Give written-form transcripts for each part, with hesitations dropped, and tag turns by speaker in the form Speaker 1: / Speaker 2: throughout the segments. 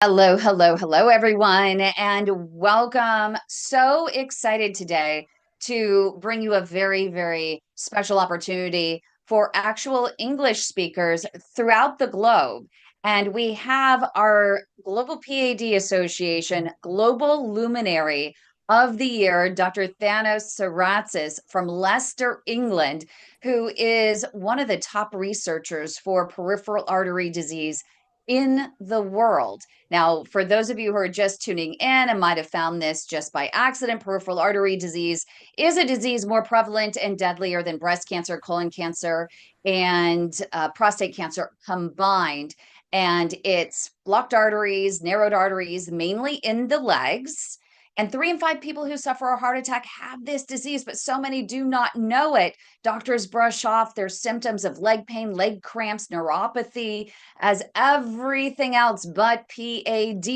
Speaker 1: Hello, hello, hello, everyone, and welcome. So excited today to bring you a very, very special opportunity for actual English speakers throughout the globe. And we have our Global PAD Association Global Luminary of the Year, Dr. Thanos Saratzis from Leicester, England, who is one of the top researchers for peripheral artery disease in the world. Now, for those of you who are just tuning in and might have found this just by accident, peripheral artery disease is a disease more prevalent and deadlier than breast cancer, colon cancer, and prostate cancer combined. And it's blocked arteries, narrowed arteries, mainly in the legs. And 3 in 5 people who suffer a heart attack have this disease, but so many do not know it. Doctors brush off their symptoms of leg pain, leg cramps, neuropathy as everything else but PAD.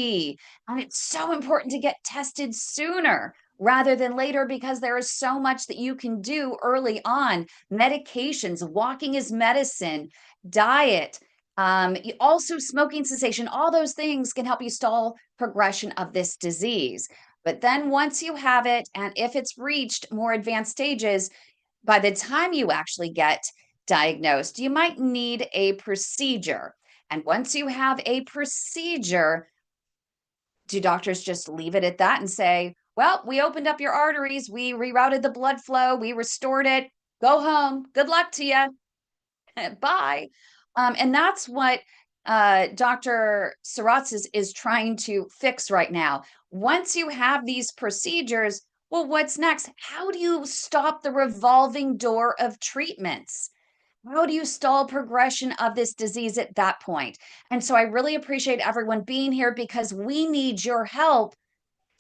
Speaker 1: And it's so important to get tested sooner rather than later because there is so much that you can do early on. Medications, walking is medicine, diet, also smoking cessation, all those things can help you stall progression of this disease. But then once you have it, and if it's reached more advanced stages, by the time you actually get diagnosed, you might need a procedure. And once you have a procedure, do doctors just leave it at that and say, well, we opened up your arteries, we rerouted the blood flow, we restored it, go home, good luck to you, bye. And that's what Dr. Saratzis is trying to fix right now. Once you have these procedures, well, what's next? How do you stop the revolving door of treatments? How do you stall progression of this disease at that point? And so I really appreciate everyone being here because we need your help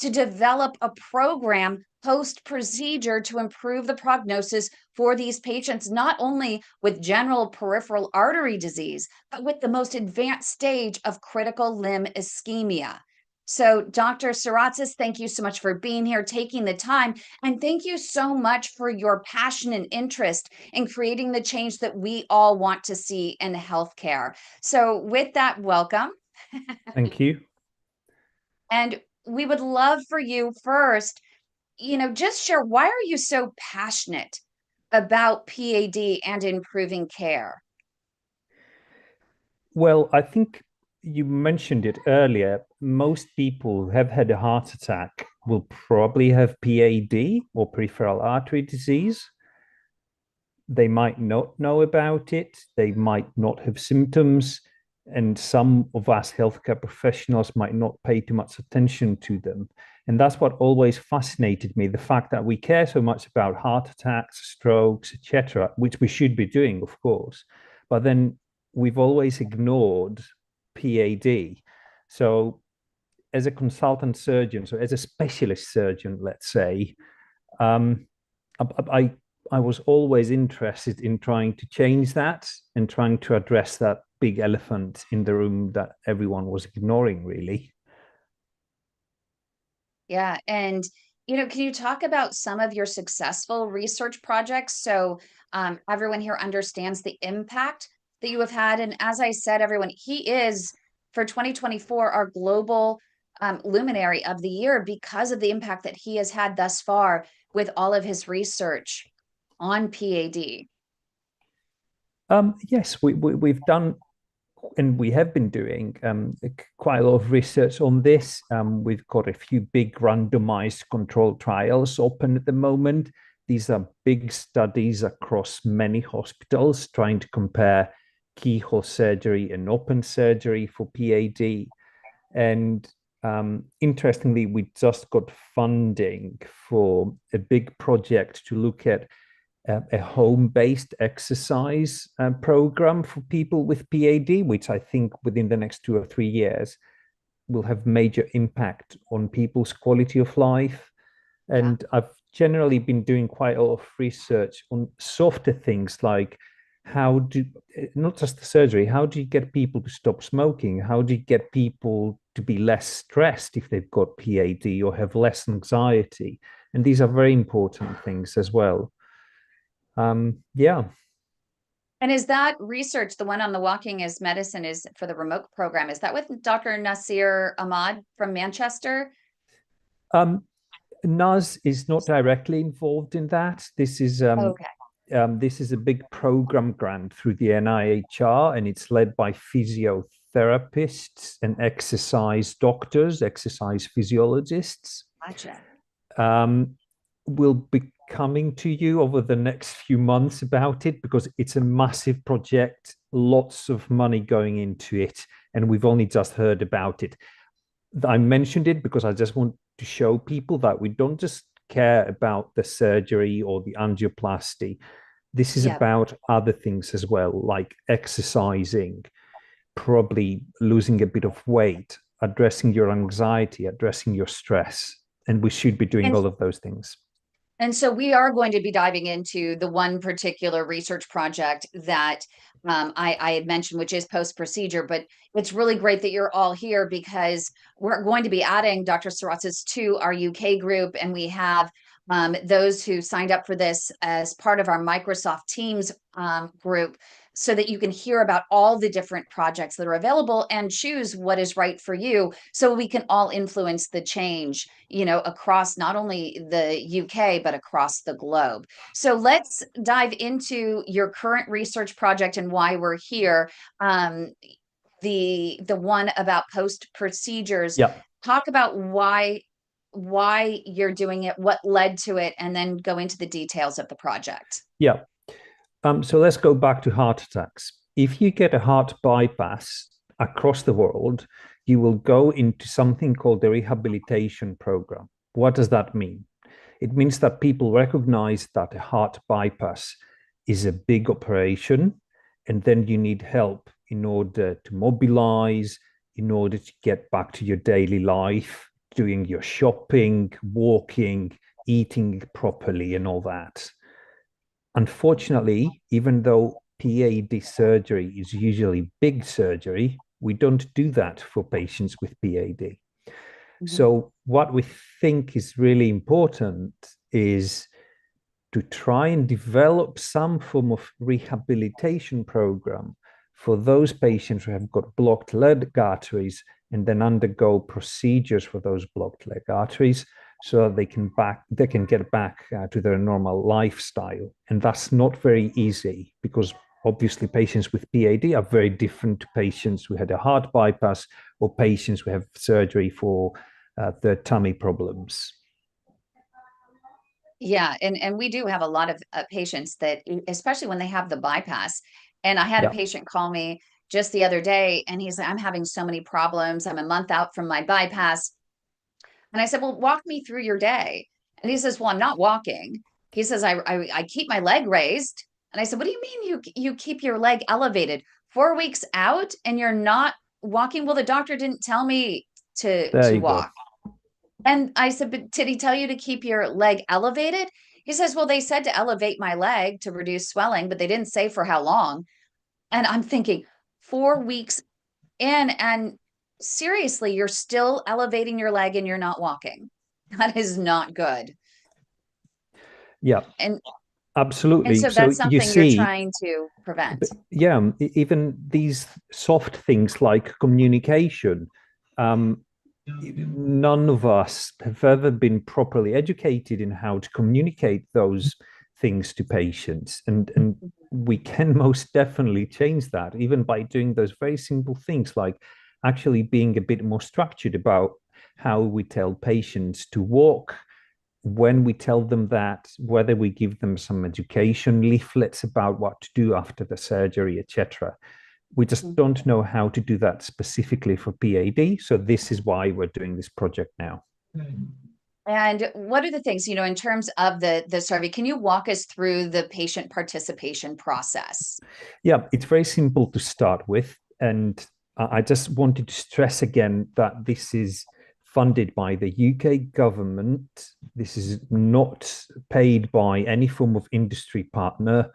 Speaker 1: to develop a program post procedure to improve the prognosis for these patients, not only with general peripheral artery disease, but with the most advanced stage of critical limb ischemia. So, Dr. Saratzis, thank you so much for being here, taking the time, and thank you so much for your passion and interest in creating the change that we all want to see in healthcare. So, with that, welcome.
Speaker 2: Thank you.
Speaker 1: And we would love for you first, just share, why are you so passionate about PAD and improving care?
Speaker 2: Well, I think you mentioned it earlier. Most people who have had a heart attack will probably have PAD or peripheral artery disease. They might not know about it. They might not have symptoms. And some of us healthcare professionals might not pay too much attention to them. And that's what always fascinated me, the fact that we care so much about heart attacks, strokes, etc., which we should be doing, of course. But then we've always ignored PAD. So as a consultant surgeon, so as a specialist surgeon, let's say, um, I I was always interested in trying to change that and trying to address that big elephant in the room that everyone was ignoring, really.
Speaker 1: Yeah. And, can you talk about some of your successful research projects so everyone here understands the impact that you have had? And as I said, everyone, he is for 2024 our global luminary of the year because of the impact that he has had thus far with all of his research on PAD.
Speaker 2: Yes, we've done and we have been doing quite a lot of research on this. We've got a few big randomized controlled trials open at the moment. These are big studies across many hospitals trying to compare keyhole surgery and open surgery for PAD. And interestingly, we just got funding for a big project to look at a home-based exercise program for people with PAD, which I think within the next 2 or 3 years will have major impact on people's quality of life.
Speaker 1: Yeah.
Speaker 2: And I've generally been doing quite a lot of research on softer things like how do not just the surgery, how do you get people to stop smoking? How do you get people to be less stressed if they've got PAD or have less anxiety? And these are very important things as well. Yeah.
Speaker 1: And is that research, the one on the walking as medicine is for the remote program, is that with Dr. Nasir Ahmad from Manchester?
Speaker 2: Um, NAS is not directly involved in that.
Speaker 1: Okay,
Speaker 2: This is a big program grant through the NIHR, and it's led by physiotherapists and exercise doctors, exercise physiologists.
Speaker 1: gotcha.
Speaker 2: We'll be coming to you over the next few months about it because it's a massive project, lots of money going into it, and we've only just heard about it. I mentioned it because I just want to show people that we don't just care about the surgery or the angioplasty. This is
Speaker 1: Yeah.
Speaker 2: about other things as well, like exercising, probably losing a bit of weight, addressing your anxiety, addressing your stress. And we should be doing
Speaker 1: And
Speaker 2: all of those things.
Speaker 1: And so we are going to be diving into the one particular research project that I had mentioned, which is post-procedure. But it's really great that you're all here because we're going to be adding Dr. Saratzis to our UK group. And we have those who signed up for this as part of our Microsoft Teams group so that you can hear about all the different projects that are available and choose what is right for you so we can all influence the change, across not only the UK, but across the globe. So let's dive into your current research project and why we're here. The one about post procedures.
Speaker 2: Yeah.
Speaker 1: Talk about why you're doing it, what led to it, and then go into the details of the project.
Speaker 2: Yeah. So let's go back to heart attacks. If you get a heart bypass across the world, you will go into something called the rehabilitation program. What does that mean? It means that people recognize that a heart bypass is a big operation, and then you need help in order to mobilize, in order to get back to your daily life, doing your shopping, walking, eating properly, and all that. Unfortunately, even though PAD surgery is usually big surgery, we don't do that for patients with PAD. So, what we think is really important is to try and develop some form of rehabilitation program for those patients who have got blocked leg arteries and then undergo procedures for those blocked leg arteries so that they can get back to their normal lifestyle. And that's not very easy because obviously patients with PAD are very different to patients who had a heart bypass or patients who have surgery for their tummy problems.
Speaker 1: Yeah, and we do have a lot of patients that, especially when they have the bypass. And I had a patient call me just the other day, and he's like, "I'm having so many problems. I'm a month out from my bypass." And I said, "Well, walk me through your day." And he says, "Well, I'm not walking." He says, I keep my leg raised." And I said, "What do you mean you keep your leg elevated 4 weeks out and you're not walking?" "Well, the doctor didn't tell me
Speaker 2: There
Speaker 1: to
Speaker 2: you go.
Speaker 1: walk." And I said, "But did he tell you to keep your leg elevated?" He says, "Well, they said to elevate my leg to reduce swelling, but they didn't say for how long." And I'm thinking, 4 weeks in, and seriously, you're still elevating your leg and you're not walking. That is not good.
Speaker 2: Yeah,
Speaker 1: And
Speaker 2: absolutely.
Speaker 1: so
Speaker 2: So
Speaker 1: that's
Speaker 2: you
Speaker 1: something you're
Speaker 2: see,
Speaker 1: trying to prevent.
Speaker 2: yeah, even these soft things like communication, none of us have ever been properly educated in how to communicate those things to patients. And we can most definitely change that, even by doing those very simple things like actually being a bit more structured about how we tell patients to walk, when we tell them that, whether we give them some education leaflets about what to do after the surgery, etc. We just don't know how to do that specifically for PAD. So this is why we're doing this project now.
Speaker 1: And what are the things, in terms of the survey, can you walk us through the patient participation process?
Speaker 2: Yeah, it's very simple to start with. And I just wanted to stress again that this is funded by the UK government. This is not paid by any form of industry partner.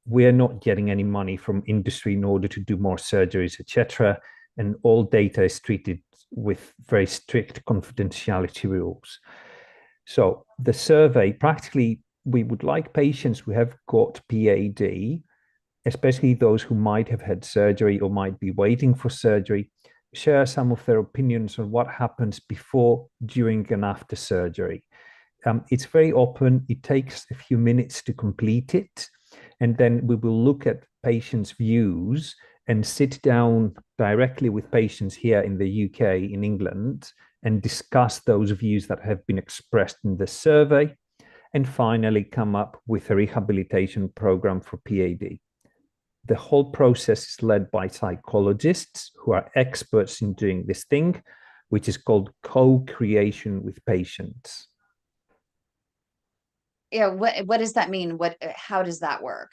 Speaker 2: We're not getting any money from industry in order to do more surgeries, etc. And all data is treated with very strict confidentiality rules. So the survey, practically, we would like patients who have got PAD especially those who might have had surgery or might be waiting for surgery, share some of their opinions on what happens before, during, and after surgery. It's very open. It takes a few minutes to complete it. And then we will look at patients' views and sit down directly with patients here in the UK, in England, and discuss those views that have been expressed in the survey, and finally come up with a rehabilitation program for PAD. The whole process is led by psychologists who are experts in doing this thing, which is called co-creation with patients.
Speaker 1: Yeah, what does that mean? How does that work?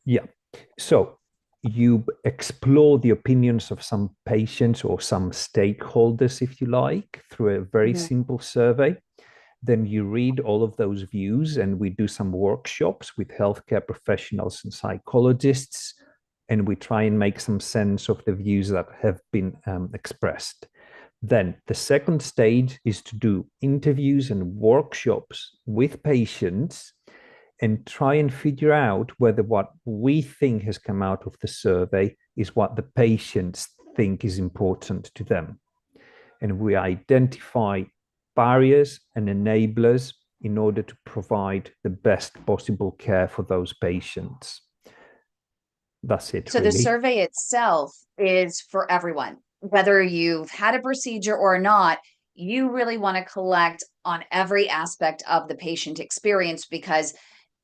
Speaker 2: Yeah. So you explore the opinions of some patients or some stakeholders, if you like, through a very simple survey. Then you read all of those views, and we do some workshops with healthcare professionals and psychologists, and we try and make some sense of the views that have been expressed. Then the second stage is to do interviews and workshops with patients and try and figure out whether what we think has come out of the survey is what the patients think is important to them. And we identify barriers and enablers in order to provide the best possible care for those patients. That's it,
Speaker 1: So
Speaker 2: really.
Speaker 1: the survey itself is for everyone, whether you've had a procedure or not. You really want to collect on every aspect of the patient experience, because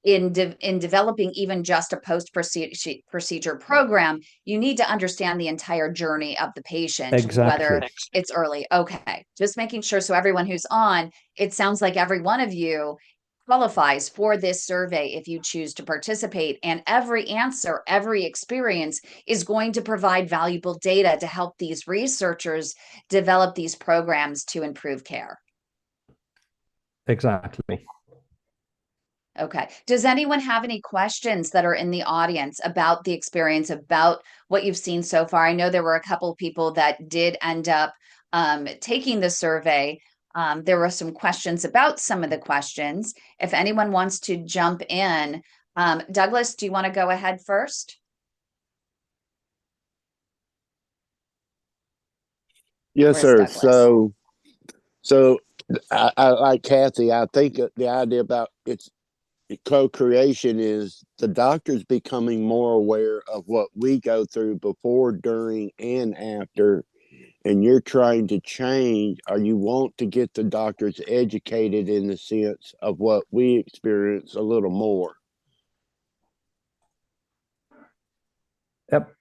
Speaker 1: in developing even just a post-procedure program, you need to understand the entire journey of the patient,
Speaker 2: Exactly.
Speaker 1: whether it's early. Okay, just making sure. So everyone who's on, it sounds like every one of you qualifies for this survey if you choose to participate, and every answer, every experience is going to provide valuable data to help these researchers develop these programs to improve care.
Speaker 2: Exactly.
Speaker 1: Okay. Does anyone have any questions that are in the audience about the experience, about what you've seen so far? I know there were a couple of people that did end up taking the survey. There were some questions about some of the questions. If anyone wants to jump in, Douglas, do you want to go ahead first?
Speaker 3: Yes, sir. So I like Kathy. I think the idea about it's co-creation is the doctors becoming more aware of what we go through before, during, and after, and you're trying to change, or you want to get the doctors educated in the sense of what we experience a little more.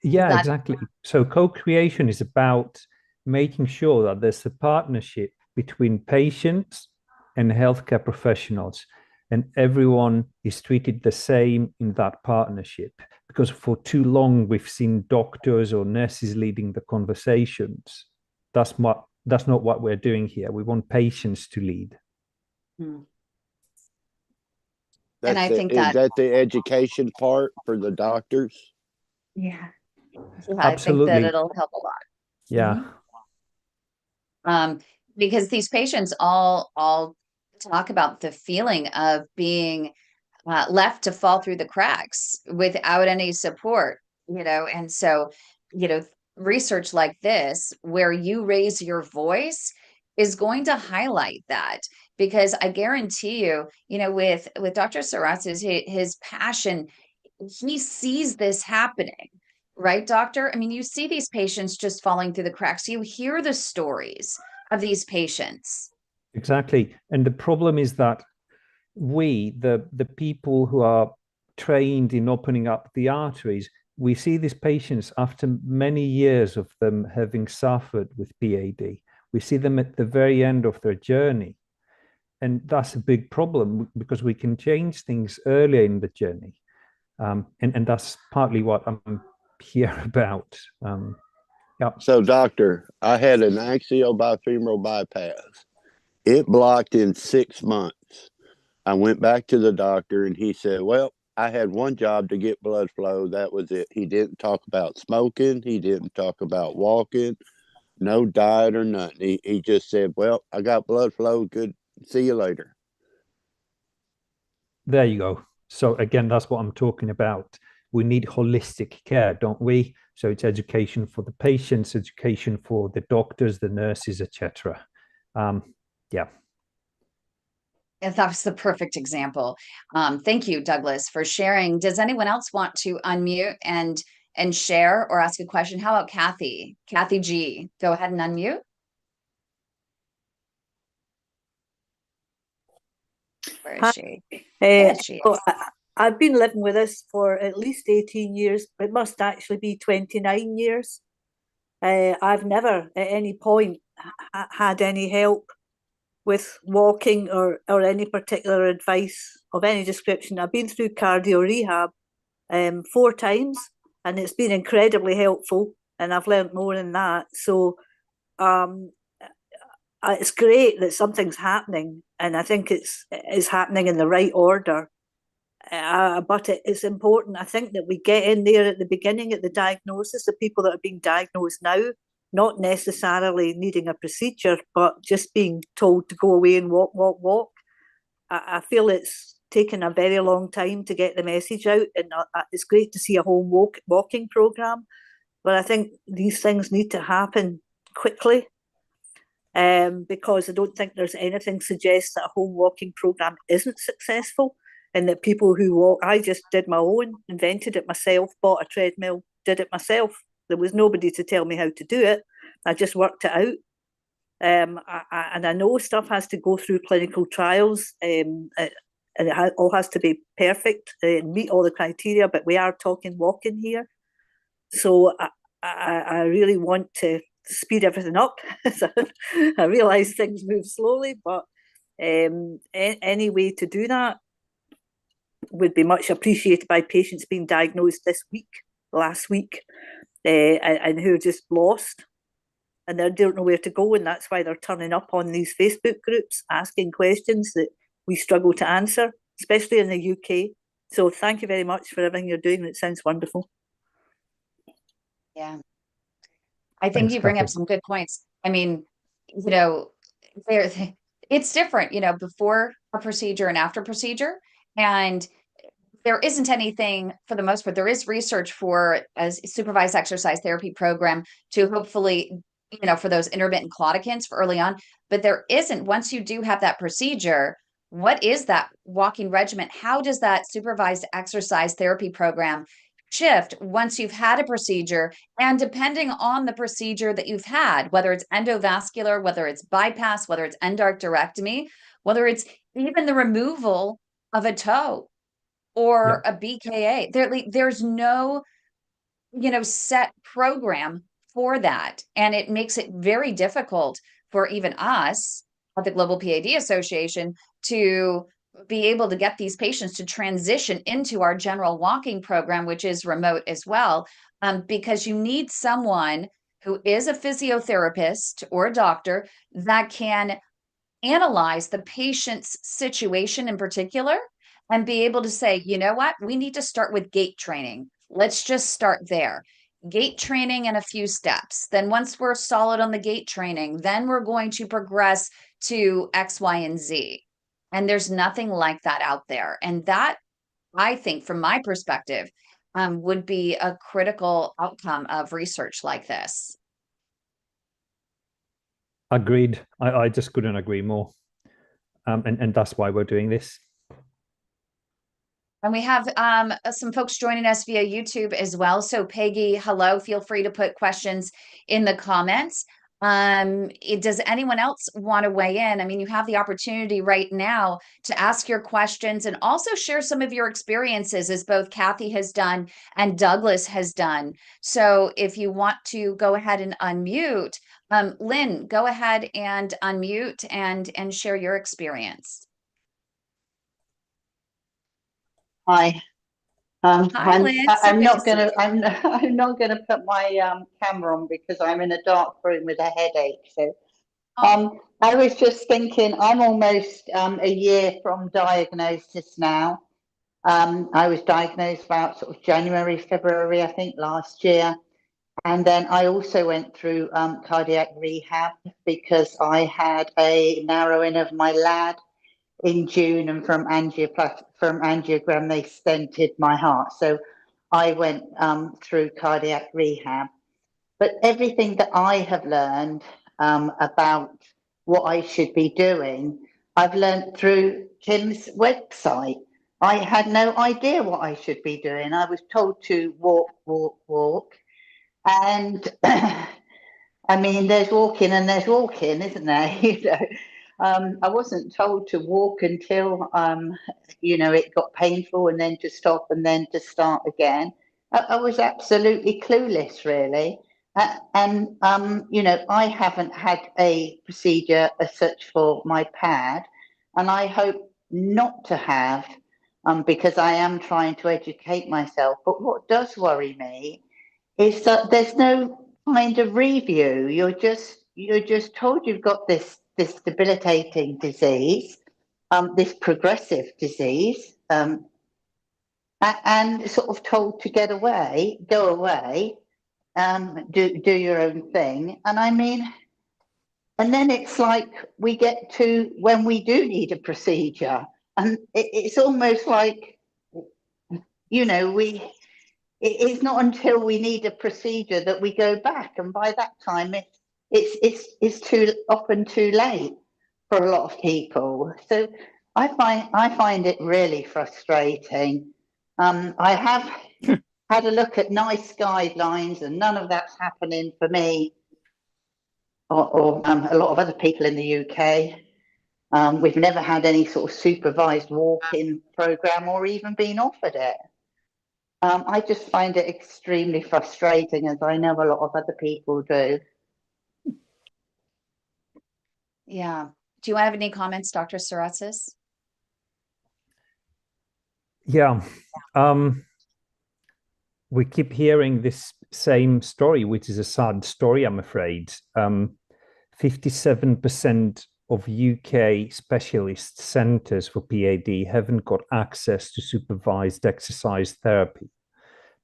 Speaker 2: Yeah, exactly. So co-creation is about making sure that there's a partnership between patients and healthcare professionals, and everyone is treated the same in that partnership. Because for too long, we've seen doctors or nurses leading the conversations. That's not what we're doing here. We want patients to lead.
Speaker 1: And I think
Speaker 3: is that the education part for the doctors?
Speaker 1: Yeah, I think that
Speaker 2: Absolutely.
Speaker 1: it'll help a lot.
Speaker 2: Yeah.
Speaker 1: Because these patients all talk about the feeling of being left to fall through the cracks without any support, and so, research like this, where you raise your voice, is going to highlight that, because I guarantee you, with Dr. Saratzis, his passion, he sees this happening. Right, doctor? I mean, you see these patients just falling through the cracks. You hear the stories of these patients.
Speaker 2: Exactly. And the problem is that the people who are trained in opening up the arteries, we see these patients after many years of them having suffered with PAD. We see them at the very end of their journey. And that's a big problem, because we can change things earlier in the journey. And that's partly what I'm here about. Yeah.
Speaker 3: So, doctor, I had an axial bifemoral bypass. It blocked in 6 months. I went back to the doctor, and he said, well, I had one job to get blood flow. That was it. He didn't talk about smoking. He didn't talk about walking, no diet or nothing. He just said, well, I got blood flow. Good. See you later.
Speaker 2: There you go. So again, that's what I'm talking about. we need holistic care, don't we? So it's education for the patients, education for the doctors, the nurses, etc. Yeah.
Speaker 1: And that was the perfect example. Thank you, Douglas, for sharing. Does anyone else want to unmute and share or ask a question? How about Kathy? Kathy G, go ahead and unmute. Where is she? There she is.
Speaker 4: I've been living with this for at least 18 years. It must actually be 29 years. I've never at any point had any help with walking or any particular advice of any description. I've been through cardio rehab 4 times, and it's been incredibly helpful, and I've learned more than that. So it's great that something's happening, and I think it's happening in the right order. But it's important, I think, that we get in there at the beginning, at the diagnosis, the people that are being diagnosed now, not necessarily needing a procedure, but just being told to go away and walk. I feel it's taken a very long time to get the message out, and it's great to see a home walking program, but I think these things need to happen quickly, because I don't think there's anything suggests that a home walking program isn't successful, and that people who walk, I just did my own, invented it myself, bought a treadmill, did it myself. There was nobody to tell me how to do it. I just worked it out. And I know stuff has to go through clinical trials, and it all has to be perfect and meet all the criteria, but we are talking walking here. So I really want to speed everything up. I realise things move slowly, but any way to do that would be much appreciated by patients being diagnosed last week, and who are just lost, and they don't know where to go, and that's why they're turning up on these Facebook groups, asking questions that we struggle to answer, especially in the UK. So thank you very much for everything you're doing. It sounds wonderful.
Speaker 1: Yeah. I think you bring up some good points. I mean, it's different, before a procedure and after procedure. And there isn't anything, for the most part, there is research for a supervised exercise therapy program to hopefully, for those intermittent claudicants for early on, but there isn't. Once you do have that procedure, what is that walking regimen? How does that supervised exercise therapy program shift once you've had a procedure? And depending on the procedure that you've had, whether it's endovascular, whether it's bypass, whether it's endarterectomy, whether it's even the removal of a toe or a BKA, there's no, set program for that. And it makes it very difficult for even us at the Global PAD Association to be able to get these patients to transition into our general walking program, which is remote as well, because you need someone who is a physiotherapist or a doctor that can analyze the patient's situation in particular and be able to say, you know what, we need to start with gait training. Let's just start there. Gait training and a few steps. Then once we're solid on the gait training, then we're going to progress to X, Y, and Z. And there's nothing like that out there. And that, I think, from my perspective, would be a critical outcome of research like this.
Speaker 2: Agreed. I just couldn't agree more. And that's why we're doing this.
Speaker 1: And we have some folks joining us via YouTube as well. So Peggy, hello. Feel free to put questions in the comments. Does anyone else want to weigh in? I mean, you have the opportunity right now to ask your questions and also share some of your experiences, as both Kathy has done and Douglas has done. So if you want to go ahead and unmute, Lynn, go ahead and unmute and share your experience.
Speaker 5: Hi.
Speaker 1: Hi, Lynn.
Speaker 5: I'm not gonna put my camera on because I'm in a dark room with a headache. So I was just thinking, I'm almost a year from diagnosis now. I was diagnosed about sort of January, February, I think, last year. And then I also went through cardiac rehab because I had a narrowing of my LAD in June, and from angiogram they stented my heart. So I went through cardiac rehab. But everything that I have learned about what I should be doing, I've learned through Tim's website. I had no idea what I should be doing. I was told to walk, walk, walk. And I mean, there's walking and there's walking, isn't there? You know, I wasn't told to walk until, you know, it got painful, and then to stop and then to start again. I was absolutely clueless, really. And you know, I haven't had a procedure as such for my pad, and I hope not to have, because I am trying to educate myself. But what does worry me is that there's no kind of review. You're just told you've got this debilitating disease, this progressive disease, and sort of told to go away, do your own thing. And I mean, and then it's like we get to when we do need a procedure, and it's almost like, you know, it's not until we need a procedure that we go back, and by that time it's too often too late for a lot of people. So I find it really frustrating. I have had a look at NICE guidelines, and none of that's happening for me or a lot of other people in the UK. We've never had any sort of supervised walk-in program or even been offered it. I just find it extremely frustrating, as I know a lot of other people do.
Speaker 1: Yeah. Do you have any comments, Dr. Saratzis?
Speaker 2: Yeah. We keep hearing this same story, which is a sad story, I'm afraid. 57% of UK specialist centres for PAD haven't got access to supervised exercise therapy.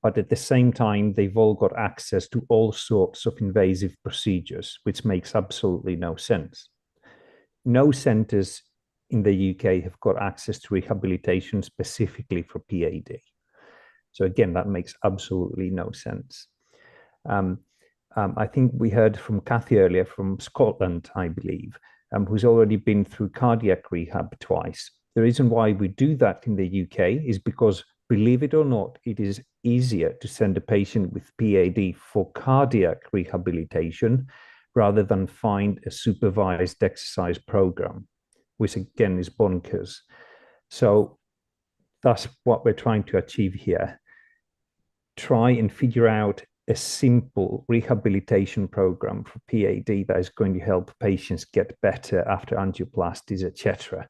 Speaker 2: But at the same time, they've all got access to all sorts of invasive procedures, which makes absolutely no sense. No centres in the UK have got access to rehabilitation specifically for PAD. So again, that makes absolutely no sense. I think we heard from Kathy earlier from Scotland, I believe, who's already been through cardiac rehab twice. The reason why we do that in the UK is because, believe it or not, it is easier to send a patient with PAD for cardiac rehabilitation rather than find a supervised exercise program, which again is bonkers. So that's what we're trying to achieve here. Try and figure out a simple rehabilitation program for PAD that is going to help patients get better after angioplasties, etc.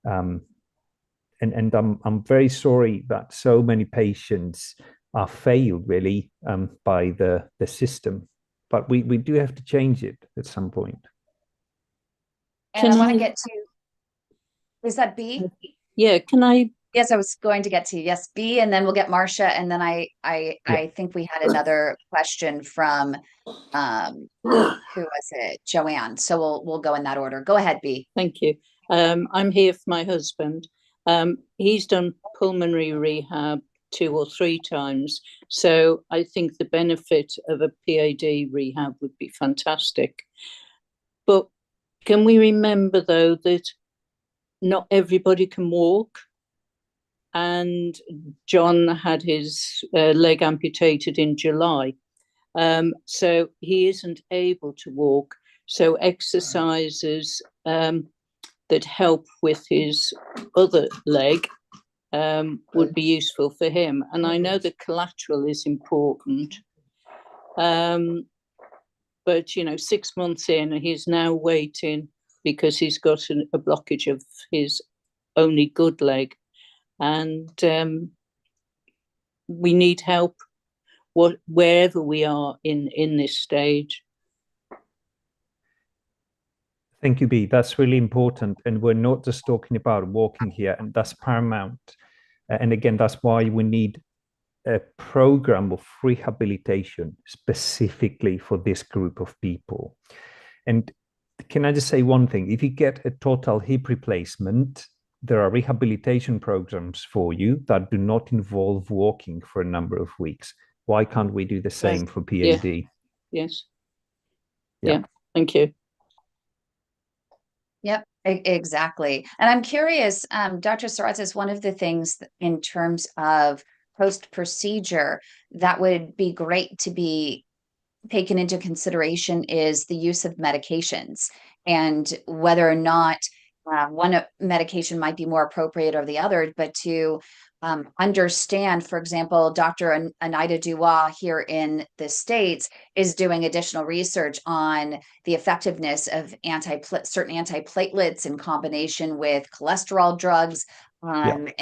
Speaker 2: And I'm very sorry that so many patients are failed really by the system, but we do have to change it at some point.
Speaker 1: And I want to get to, is that B?
Speaker 6: Yeah, can I?
Speaker 1: Yes, I was going to get to, yes, B, and then we'll get Marcia, and then I think we had another question from who was it? Joanne. So we'll go in that order. Go ahead, B.
Speaker 6: Thank you. I'm here for my husband. He's done pulmonary rehab 2 or 3 times. So I think the benefit of a PAD rehab would be fantastic. But can we remember, though, that not everybody can walk? And John had his leg amputated in July. So he isn't able to walk. So exercises that help with his other leg would be useful for him. And I know the collateral is important. But, you know, 6 months in, he's now waiting because he's got a blockage of his only good leg. And we need help wherever we are in this stage.
Speaker 2: Thank you, B. That's really important. And we're not just talking about walking here, and that's paramount. And again, that's why we need a program of rehabilitation specifically for this group of people. And can I just say one thing? If you get a total hip replacement, there are rehabilitation programs for you that do not involve walking for a number of weeks. Why can't we do the same for PAD?
Speaker 6: Yeah. Yes.
Speaker 2: Yeah.
Speaker 6: Yeah. Thank you.
Speaker 1: Yep, exactly. And I'm curious, Dr. Saratzis, one of the things in terms of post-procedure that would be great to be taken into consideration is the use of medications and whether or not one medication might be more appropriate or the other, but to understand, for example, Dr. Anita Duwa here in the States is doing additional research on the effectiveness of certain antiplatelets in combination with cholesterol drugs. And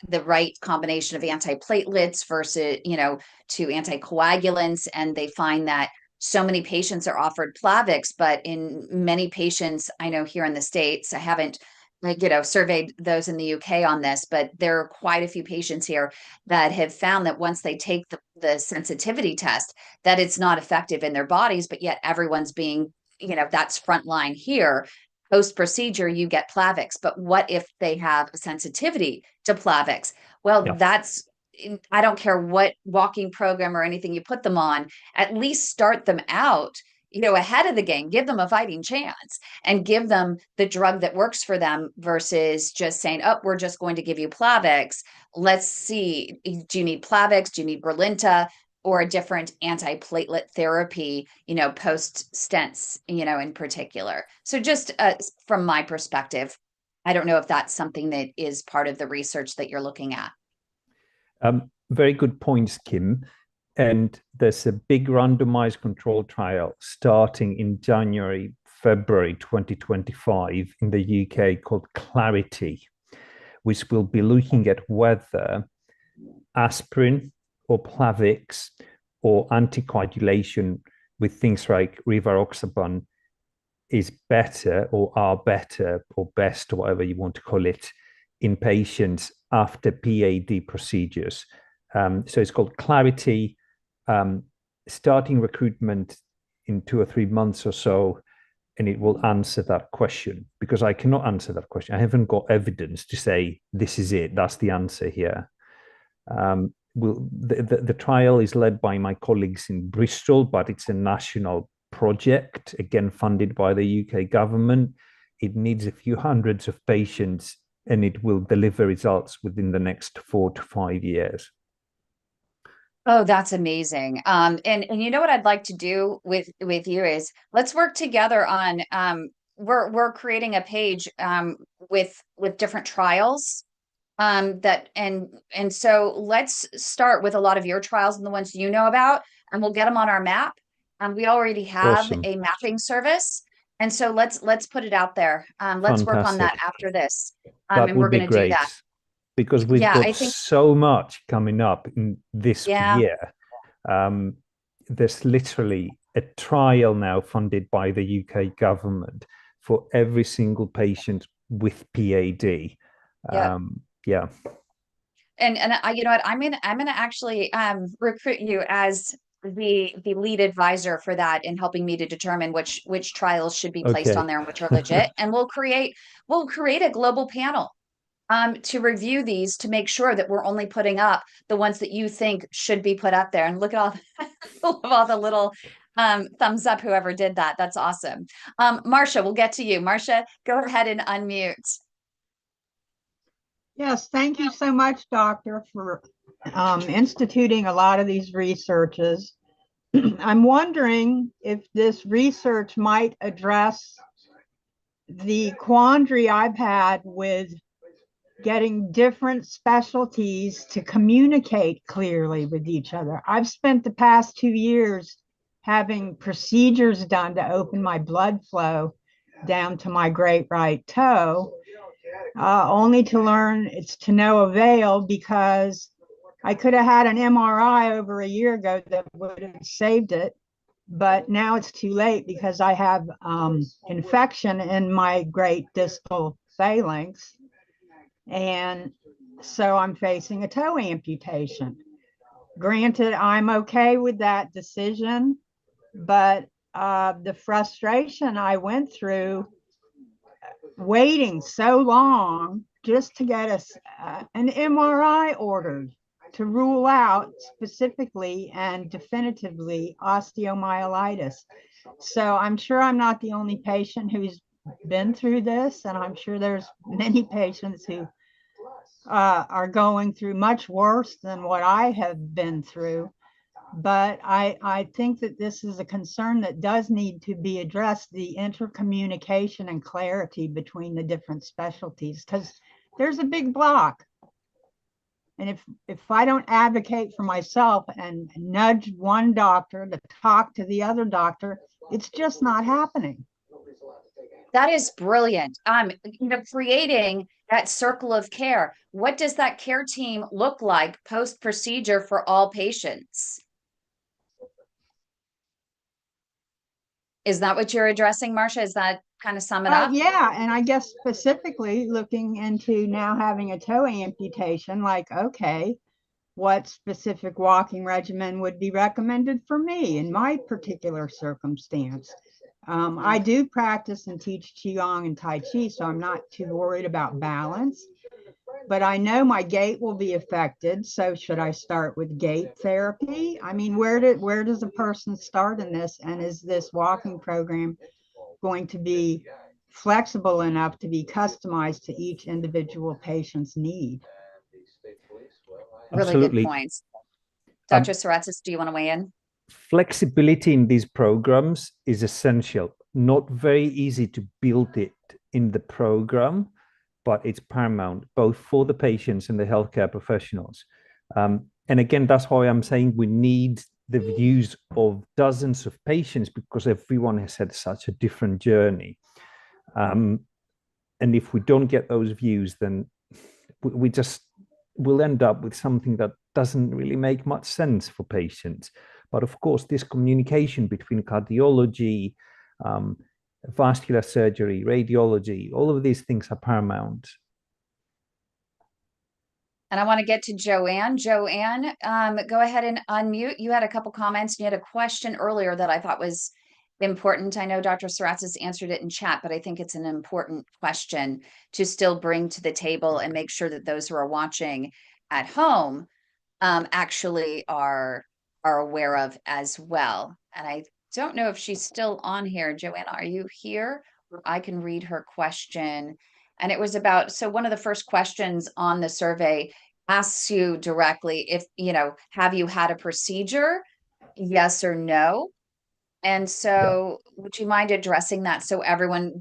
Speaker 1: the right combination of antiplatelets versus, to anticoagulants. And they find that so many patients are offered Plavix, but in many patients, I know here in the States, I haven't surveyed those in the UK on this, but there are quite a few patients here that have found that once they take the sensitivity test, that it's not effective in their bodies, but yet everyone's being, that's frontline here. Post-procedure, you get Plavix, but what if they have a sensitivity to Plavix? Well, I don't care what walking program or anything you put them on, at least start them out, ahead of the game, give them a fighting chance and give them the drug that works for them versus just saying, oh, we're just going to give you Plavix. Let's see, do you need Plavix? Do you need Brilinta? Or a different antiplatelet therapy, post stents, in particular. So just from my perspective, I don't know if that's something that is part of the research that you're looking at.
Speaker 2: Very good points, Kim. And there's a big randomized control trial starting in January, February 2025 in the UK called Clarity, which will be looking at whether aspirin or Plavix or anticoagulation with things like rivaroxaban is better or are better or best or whatever you want to call it in patients after PAD procedures. So it's called Clarity, starting recruitment in 2 or 3 months or so, and it will answer that question because I cannot answer that question. I haven't got evidence to say this is it, that's the answer here. The trial is led by my colleagues in Bristol, but it's a national project, again, funded by the UK government. It needs a few hundreds of patients, and it will deliver results within the next 4 to 5 years.
Speaker 1: Oh, that's amazing. And you know what I'd like to do with you is let's work together on we're creating a page with different trials so let's start with a lot of your trials and the ones you know about, and we'll get them on our map. We already have a mapping service, and so let's put it out there. Let's work on that after this,
Speaker 2: and we're going to do that because we've got so much coming up in this year. There's literally a trial now funded by the UK government for every single patient with PAD. Yeah.
Speaker 1: And you know what, I'm gonna actually recruit you as the lead advisor for that and helping me to determine which trials should be placed on there and which are legit. And we'll create a global panel to review these to make sure that we're only putting up the ones that you think should be put up there. And look at all the little thumbs up, whoever did that. That's awesome. Marcia, we'll get to you. Marcia, go ahead and unmute.
Speaker 7: Yes, thank you so much, Doctor, for instituting a lot of these researches. I'm wondering if this research might address the quandary I've had with getting different specialties to communicate clearly with each other. I've spent the past 2 years having procedures done to open my blood flow down to my great right toe, only to learn it's to no avail because I could have had an MRI over a year ago that would have saved it, but now it's too late because I have infection in my great distal phalanx, and so I'm facing a toe amputation. Granted, I'm okay with that decision, but the frustration I went through waiting so long just to get us an MRI ordered to rule out specifically and definitively osteomyelitis. So I'm sure I'm not the only patient who's been through this, and I'm sure there's many patients who are going through much worse than what I have been through. But I think that this is a concern that does need to be addressed, the intercommunication and clarity between the different specialties, because there's a big block. And if I don't advocate for myself and nudge one doctor to talk to the other doctor, it's just not happening.
Speaker 1: That is brilliant. Creating that circle of care. What does that care team look like post-procedure for all patients? Is that what you're addressing, Marcia? Is that kind of sum it up?
Speaker 7: Yeah, and I guess specifically looking into now having a toe amputation, like, okay, what specific walking regimen would be recommended for me in my particular circumstance? I do practice and teach Qigong and Tai Chi, so I'm not too worried about balance. But I know my gait will be affected. So should I start with gait therapy? I mean, where does a person start in this? And is this walking program going to be flexible enough to be customized to each individual patient's need?
Speaker 1: Really good points. Dr. Saratzis, do you want to weigh in?
Speaker 2: Flexibility in these programs is essential. Not very easy to build it in the program, but it's paramount, both for the patients and the healthcare professionals. And again, that's why I'm saying we need the views of dozens of patients, because everyone has had such a different journey. And if we don't get those views, then we'll end up with something that doesn't really make much sense for patients. But of course, this communication between cardiology, vascular surgery, radiology, all of these things are paramount.
Speaker 1: And I want to get to Joanne. Joanne, go ahead and unmute. You had a couple comments. You had a question earlier that I thought was important. I know Dr. Saratzis answered it in chat, but I think it's an important question to still bring to the table and make sure that those who are watching at home actually are aware of as well. And I don't know if she's still on here. Joanna, are you here? I can read her question. And it was about, so one of the first questions on the survey asks you directly if, have you had a procedure? Yes or no? And so would you mind addressing that so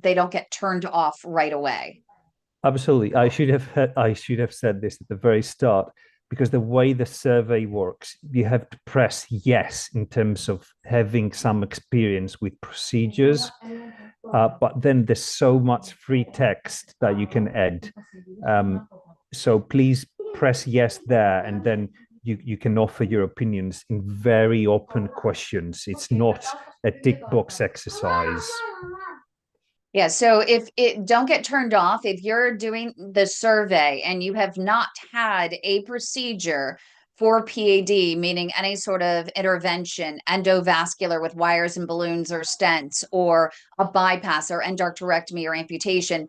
Speaker 1: they don't get turned off right away?
Speaker 2: Absolutely. I should have said this at the very start, because the way the survey works, you have to press yes in terms of having some experience with procedures. But then there's so much free text that you can add. So please press yes there, and then you can offer your opinions in very open questions. It's not a tick box exercise.
Speaker 1: Yeah, so if don't get turned off if you're doing the survey and you have not had a procedure for PAD, meaning any sort of intervention, endovascular with wires and balloons or stents, or a bypass or endarterectomy or amputation,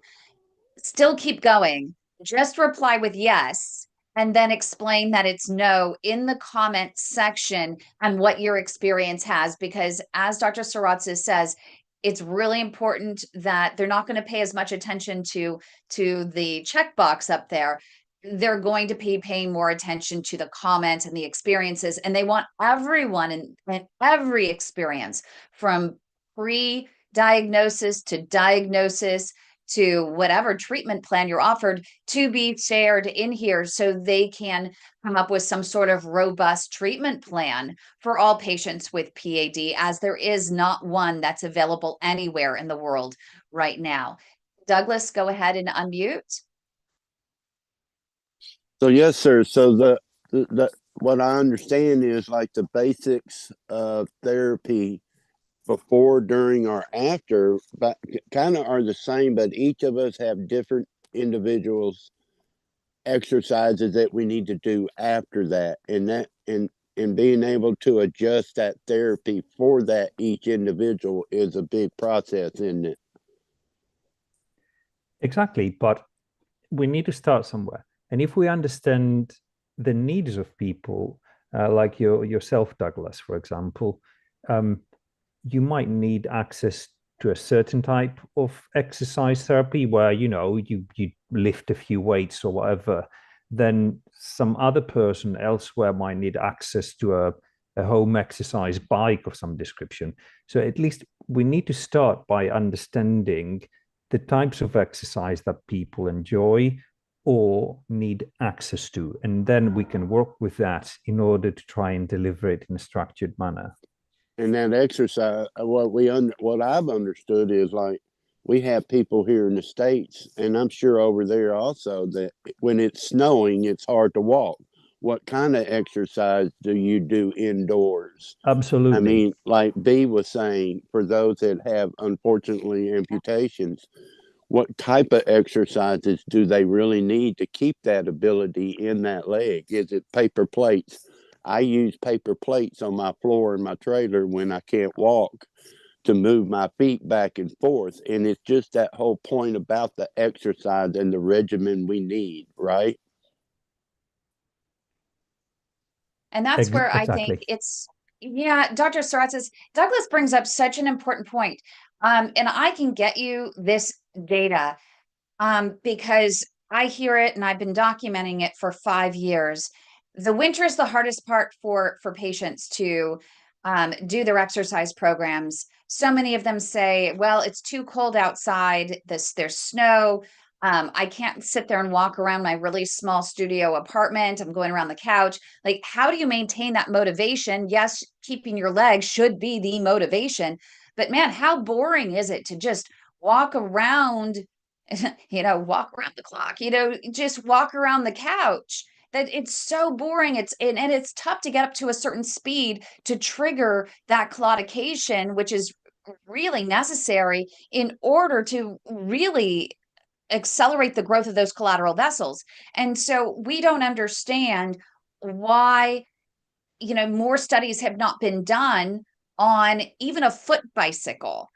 Speaker 1: still keep going. Just reply with yes, and then explain that it's no in the comment section and what your experience has, because as Dr. Saratzis says, it's really important that they're not going to pay as much attention to the checkbox up there. They're going to be paying more attention to the comments and the experiences, and they want everyone and every experience from pre-diagnosis to diagnosis to whatever treatment plan you're offered to be shared in here, so they can come up with some sort of robust treatment plan for all patients with PAD, as there is not one that's available anywhere in the world right now. Douglas, go ahead and unmute.
Speaker 3: So yes, sir. So the what I understand is like the basics of therapy before, during, or after, but kind of are the same, but each of us have different individuals exercises that we need to do after that, and being able to adjust that therapy for that each individual is a big process, isn't it?
Speaker 2: Exactly. But we need to start somewhere. And if we understand the needs of people, like yourself, Douglas, for example, you might need access to a certain type of exercise therapy where, you know, you lift a few weights or whatever. Then some other person elsewhere might need access to a home exercise bike of some description. So at least we need to start by understanding the types of exercise that people enjoy or need access to, and then we can work with that in order to try and deliver it in a structured manner.
Speaker 3: And that exercise, what I've understood is, like, we have people here in the States, and I'm sure over there also, that when it's snowing, it's hard to walk. What kind of exercise do you do indoors?
Speaker 2: Absolutely.
Speaker 3: I mean, like B was saying, for those that have, unfortunately, amputations, what type of exercises do they really need to keep that ability in that leg? Is it paper plates? I use paper plates on my floor in my trailer when I can't walk to move my feet back and forth. And it's just that whole point about the exercise and the regimen we need, right?
Speaker 1: And that's where I
Speaker 2: Exactly.
Speaker 1: think it's, yeah, Dr. Saratzis, Douglas brings up such an important point. And I can get you this data because I hear it and I've been documenting it for 5 years. The winter is the hardest part for patients to do their exercise programs. So many of them say, well, it's too cold outside, there's snow. I can't sit there and walk around my really small studio apartment. I'm going around the couch. Like, how do you maintain that motivation? Yes, keeping your legs should be the motivation, but man, how boring is it to just walk around, walk around the clock, just walk around the couch? That it's so boring. And it's tough to get up to a certain speed to trigger that claudication, which is really necessary in order to really accelerate the growth of those collateral vessels. And so we don't understand why, more studies have not been done on even a foot bicycle.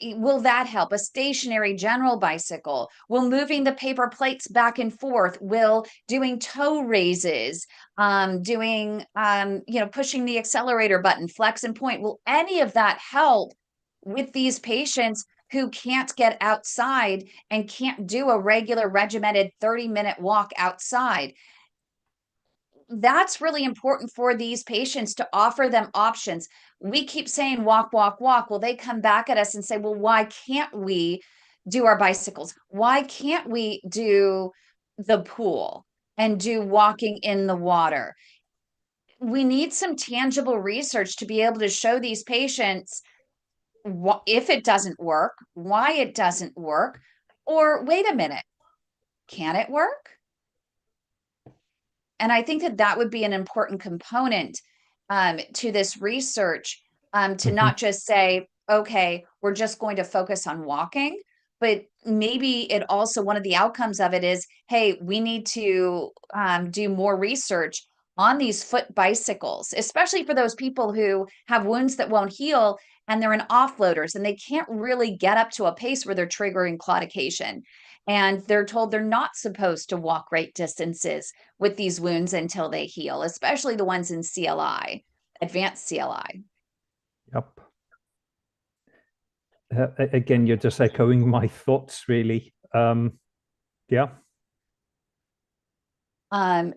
Speaker 1: Will that help? A stationary general bicycle? Will moving the paper plates back and forth? Will doing toe raises, doing, pushing the accelerator button, flex and point? Will any of that help with these patients who can't get outside and can't do a regular regimented 30-minute walk outside? That's really important for these patients, to offer them options. We keep saying walk, walk, walk. Well, they come back at us and say, well, why can't we do our bicycles? Why can't we do the pool and do walking in the water? We need some tangible research to be able to show these patients if it doesn't work, why it doesn't work, or wait a minute, can it work? And I think that would be an important component to this research, to not just say, okay, we're just going to focus on walking, but maybe it also, one of the outcomes of it is, hey, we need to do more research on these foot bicycles, especially for those people who have wounds that won't heal and they're in offloaders and they can't really get up to a pace where they're triggering claudication. And they're told they're not supposed to walk great distances with these wounds until they heal, especially the ones in CLI, advanced CLI.
Speaker 2: Yep. Again, you're just echoing my thoughts, really. Yeah.
Speaker 1: And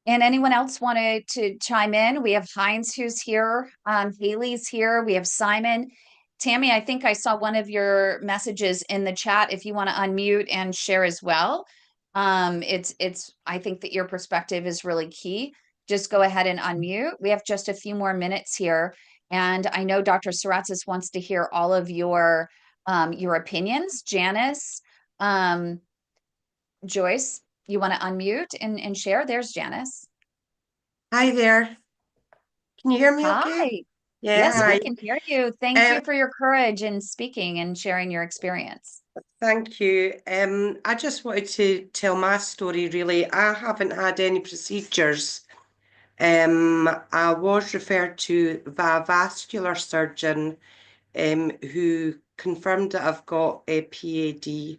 Speaker 1: anyone else wanted to chime in? We have Heinz who's here. Haley's here. We have Simon. Tammy, I think I saw one of your messages in the chat. If you want to unmute and share as well. I think that your perspective is really key. Just go ahead and unmute. We have just a few more minutes here. And I know Dr. Saratzis wants to hear all of your opinions. Janice, Joyce, you want to unmute and share? There's Janice.
Speaker 8: Hi there. Can you hear me
Speaker 1: Hi.
Speaker 8: okay?
Speaker 1: Yeah, yes, hi. We can hear you. Thank you for your courage in speaking and sharing your experience.
Speaker 8: Thank you. I just wanted to tell my story, really. I haven't had any procedures. I was referred to by a vascular surgeon who confirmed that I've got a PAD.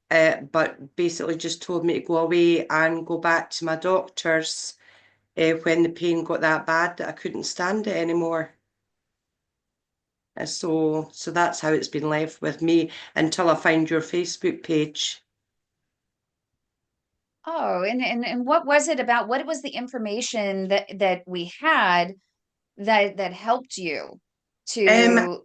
Speaker 8: but basically just told me to go away and go back to my doctors when the pain got that bad that I couldn't stand it anymore. So that's how it's been left with me until I find your Facebook page.
Speaker 1: Oh, and what was it about? What was the information that we had that helped you to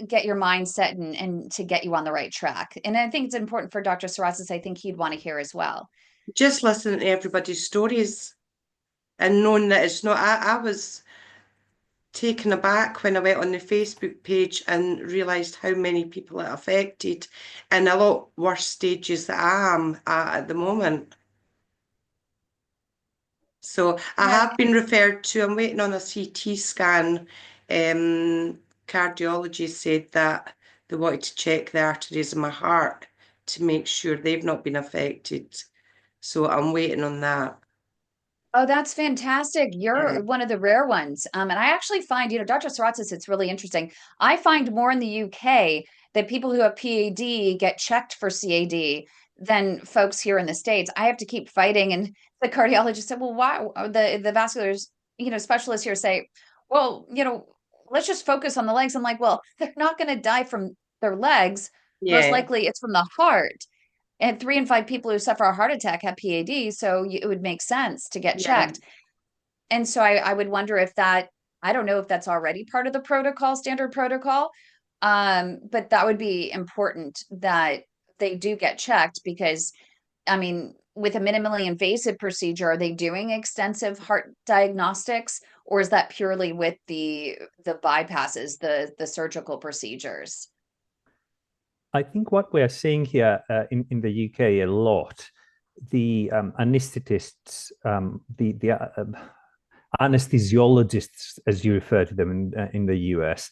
Speaker 1: get your mindset and to get you on the right track? And I think it's important for Dr. Saratzis. I think he'd want to hear as well.
Speaker 8: Just listening to everybody's stories and knowing that it's not, I was taken aback when I went on the Facebook page and realised how many people it affected and a lot worse stages that I am at the moment. So I have been referred to, I'm waiting on a CT scan. Cardiology said that they wanted to check the arteries in my heart to make sure they've not been affected. So I'm waiting on that.
Speaker 1: Oh, that's fantastic. You're one of the rare ones. And I actually find, Dr. Saratzis, it's really interesting. I find more in the UK that people who have PAD get checked for CAD than folks here in the States. I have to keep fighting. And the cardiologist said, well, why? The vascular, specialists here say, well, let's just focus on the legs. I'm like, well, they're not going to die from their legs. Most likely it's from the heart. And 3 in 5 people who suffer a heart attack have PAD, so it would make sense to get checked. And so I would wonder if that, I don't know if that's already part of the protocol, standard protocol, but that would be important that they do get checked because, I mean, with a minimally invasive procedure, are they doing extensive heart diagnostics, or is that purely with the bypasses, the surgical procedures?
Speaker 2: I think what we are seeing here in the UK a lot, the anesthetists, the anesthesiologists, as you refer to them in the US,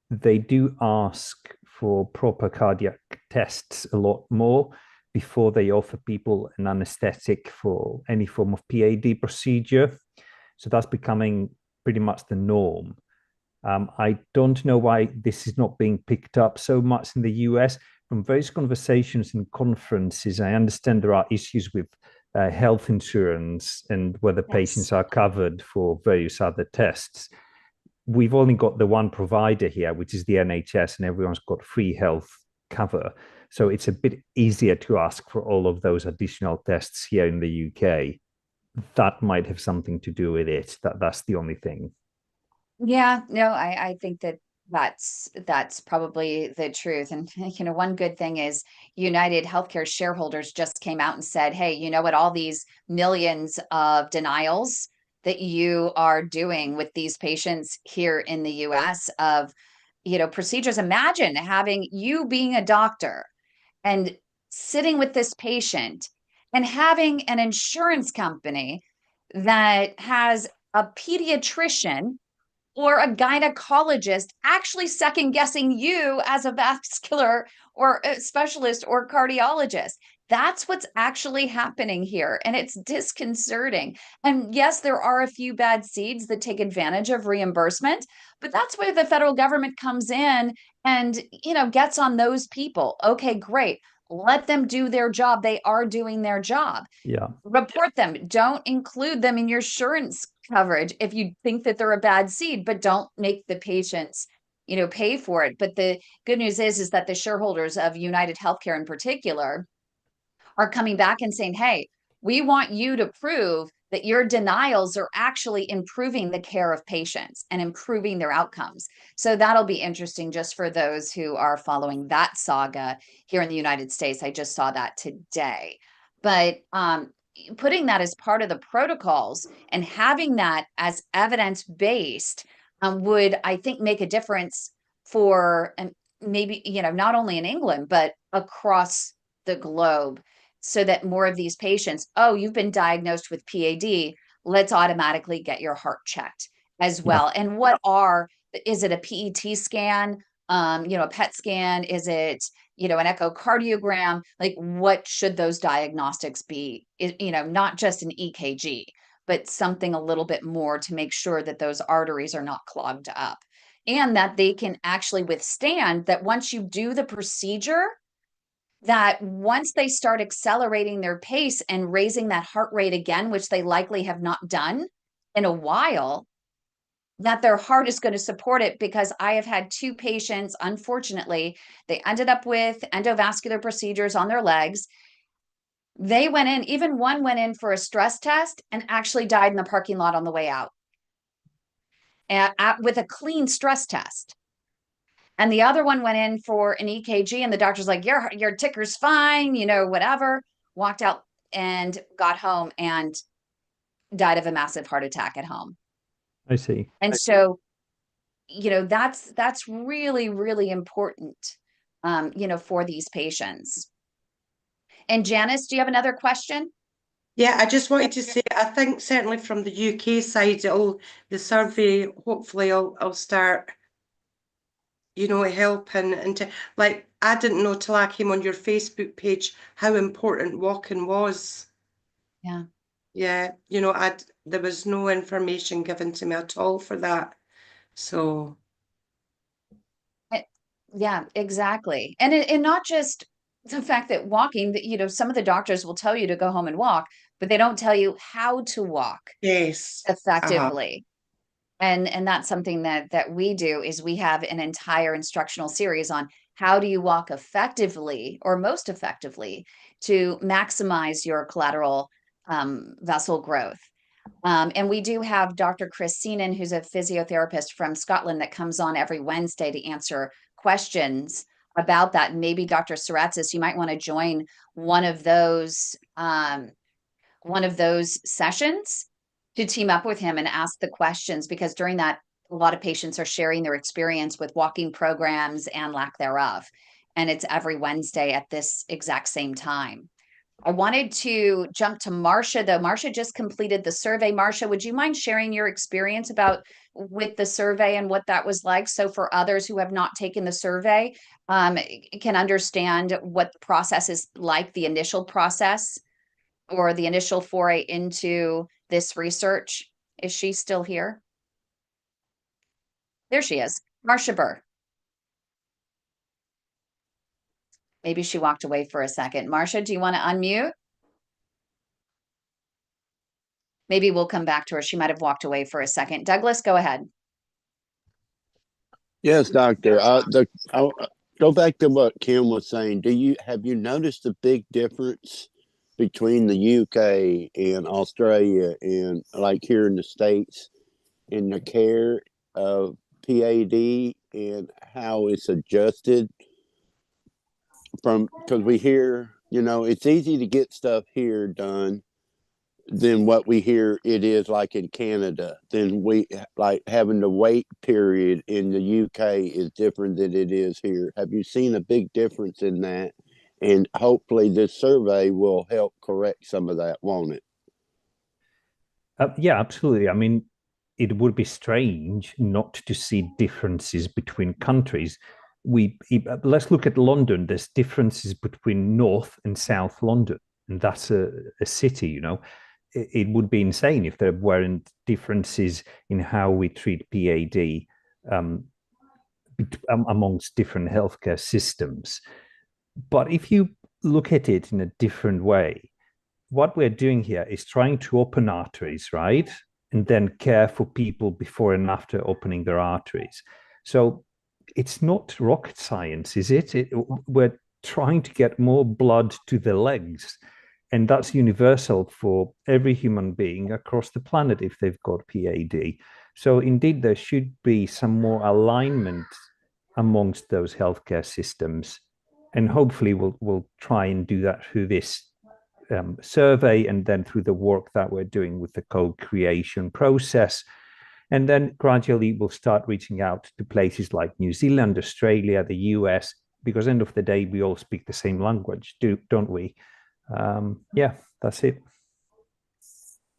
Speaker 2: they do ask for proper cardiac tests a lot more before they offer people an anesthetic for any form of PAD procedure. So that's becoming pretty much the norm. I don't know why this is not being picked up so much in the US. From various conversations and conferences, I understand there are issues with health insurance and whether patients are covered for various other tests. We've only got the one provider here, which is the NHS, and everyone's got free health cover. So it's a bit easier to ask for all of those additional tests here in the UK. That might have something to do with it. That's the only thing.
Speaker 1: Yeah, no, I think that's probably the truth. And one good thing is United Healthcare shareholders just came out and said, hey, you know what, all these millions of denials that you are doing with these patients here in the US of procedures. Imagine having you being a doctor and sitting with this patient and having an insurance company that has a pediatrician or a gynecologist actually second guessing you as a vascular or a specialist or cardiologist. That's what's actually happening here. And it's disconcerting. And yes, there are a few bad seeds that take advantage of reimbursement, but that's where the federal government comes in and, gets on those people. Okay, great. Let them do their job. They are doing their job.
Speaker 2: Yeah.
Speaker 1: Report them. Don't include them in your insurance coverage if you think that they're a bad seed, but don't make the patients, pay for it. But the good news is that the shareholders of United Healthcare in particular are coming back and saying, hey, we want you to prove that your denials are actually improving the care of patients and improving their outcomes. So that'll be interesting just for those who are following that saga here in the United States. I just saw that today. But putting that as part of the protocols and having that as evidence-based would, I think, make a difference for maybe, not only in England, but across the globe, so that more of these patients, oh, you've been diagnosed with PAD, let's automatically get your heart checked as well. Yeah. And is it a PET scan, a PET scan? Is it, an echocardiogram? Like, what should those diagnostics be? Not just an EKG, but something a little bit more to make sure that those arteries are not clogged up and that they can actually withstand that once you do the procedure, that once they start accelerating their pace and raising that heart rate again, which they likely have not done in a while, that their heart is going to support it. Because I have had 2 patients, unfortunately, they ended up with endovascular procedures on their legs. They went in, even one went in for a stress test and actually died in the parking lot on the way out with a clean stress test. And the other one went in for an EKG, and the doctor's like, your ticker's fine, you know, whatever. Walked out and got home and died of a massive heart attack at home.
Speaker 2: I see.
Speaker 1: And so, you know, that's really, really important, you know, for these patients. And Janice, do you have another question?
Speaker 8: Yeah, I just wanted to say, I think certainly from the UK side, the survey hopefully will start, you know, helping. And like, I didn't know till I came on your Facebook page how important walking was.
Speaker 1: Yeah.
Speaker 8: Yeah, you know, there was no information given to me at all for that. So
Speaker 1: yeah, exactly. And not just the fact that walking, you know, some of the doctors will tell you to go home and walk, but they don't tell you how to walk
Speaker 8: yes,
Speaker 1: effectively. And that's something that we do, is we have an entire instructional series on how do you walk effectively, or most effectively, to maximize your collateral vessel growth. And we do have Dr. Chris Seenan, who's a physiotherapist from Scotland, that comes on every Wednesday to answer questions about that. And maybe Dr. Saratzis, you might want to join one of those sessions to team up with him and ask the questions, because during that, a lot of patients are sharing their experience with walking programs and lack thereof. And it's every Wednesday at this exact same time. I wanted to jump to Marcia, though. Marcia just completed the survey. Marcia, would you mind sharing your experience with the survey and what that was like? So for others who have not taken the survey, can understand what the process is like, the initial process or the initial foray into this research. Is she still here? There she is, Marcia Burr. Maybe she walked away for a second. Marcia, do you want to unmute? Maybe we'll come back to her. She might have walked away for a second. Douglas, go ahead.
Speaker 3: Yes, doctor. I'll go back to what Kim was saying. Have you noticed a big difference between the UK and Australia and like here in the States in the care of PAD and how it's adjusted because we hear, you know, it's easy to get stuff here done than what we hear it is like in Canada. Then we like having the wait period in the UK is different than it is here. Have you seen a big difference in that? And hopefully this survey will help correct some of that, won't it?
Speaker 2: Yeah, absolutely. I mean, it would be strange not to see differences between countries. Let's look at London. There's differences between North and South London, and that's a city, you know. It would be insane if there weren't differences in how we treat PAD amongst different healthcare systems. But if you look at it in a different way, what we're doing here is trying to open arteries, right? And then care for people before and after opening their arteries. So it's not rocket science, is it? We're trying to get more blood to the legs. And that's universal for every human being across the planet if they've got PAD. So indeed, there should be some more alignment amongst those healthcare systems. And hopefully we'll try and do that through this survey and then through the work that we're doing with the co-creation process. And then gradually we'll start reaching out to places like New Zealand, Australia, the US, because end of the day, we all speak the same language, don't we? Yeah, that's it.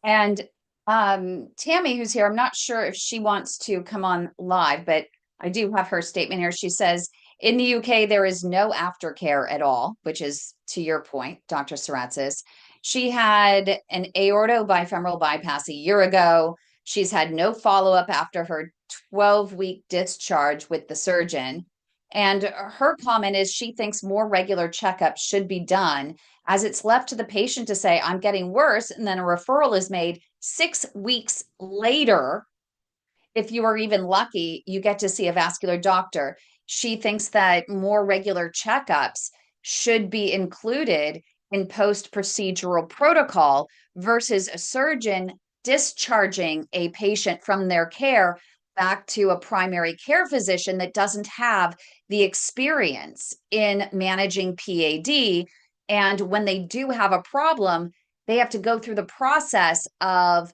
Speaker 1: And Tammy, who's here, I'm not sure if she wants to come on live, but I do have her statement here. She says, in the UK, there is no aftercare at all, which is to your point, Dr. Saratzis. She had an aortobifemoral bypass a year ago. She's had no follow-up after her 12-week discharge with the surgeon. And her comment is she thinks more regular checkups should be done, as it's left to the patient to say, I'm getting worse. And then a referral is made 6 weeks later. If you are even lucky, you get to see a vascular doctor. She thinks that more regular checkups should be included in post-procedural protocol versus a surgeon discharging a patient from their care back to a primary care physician that doesn't have the experience in managing PAD. And when they do have a problem, they have to go through the process of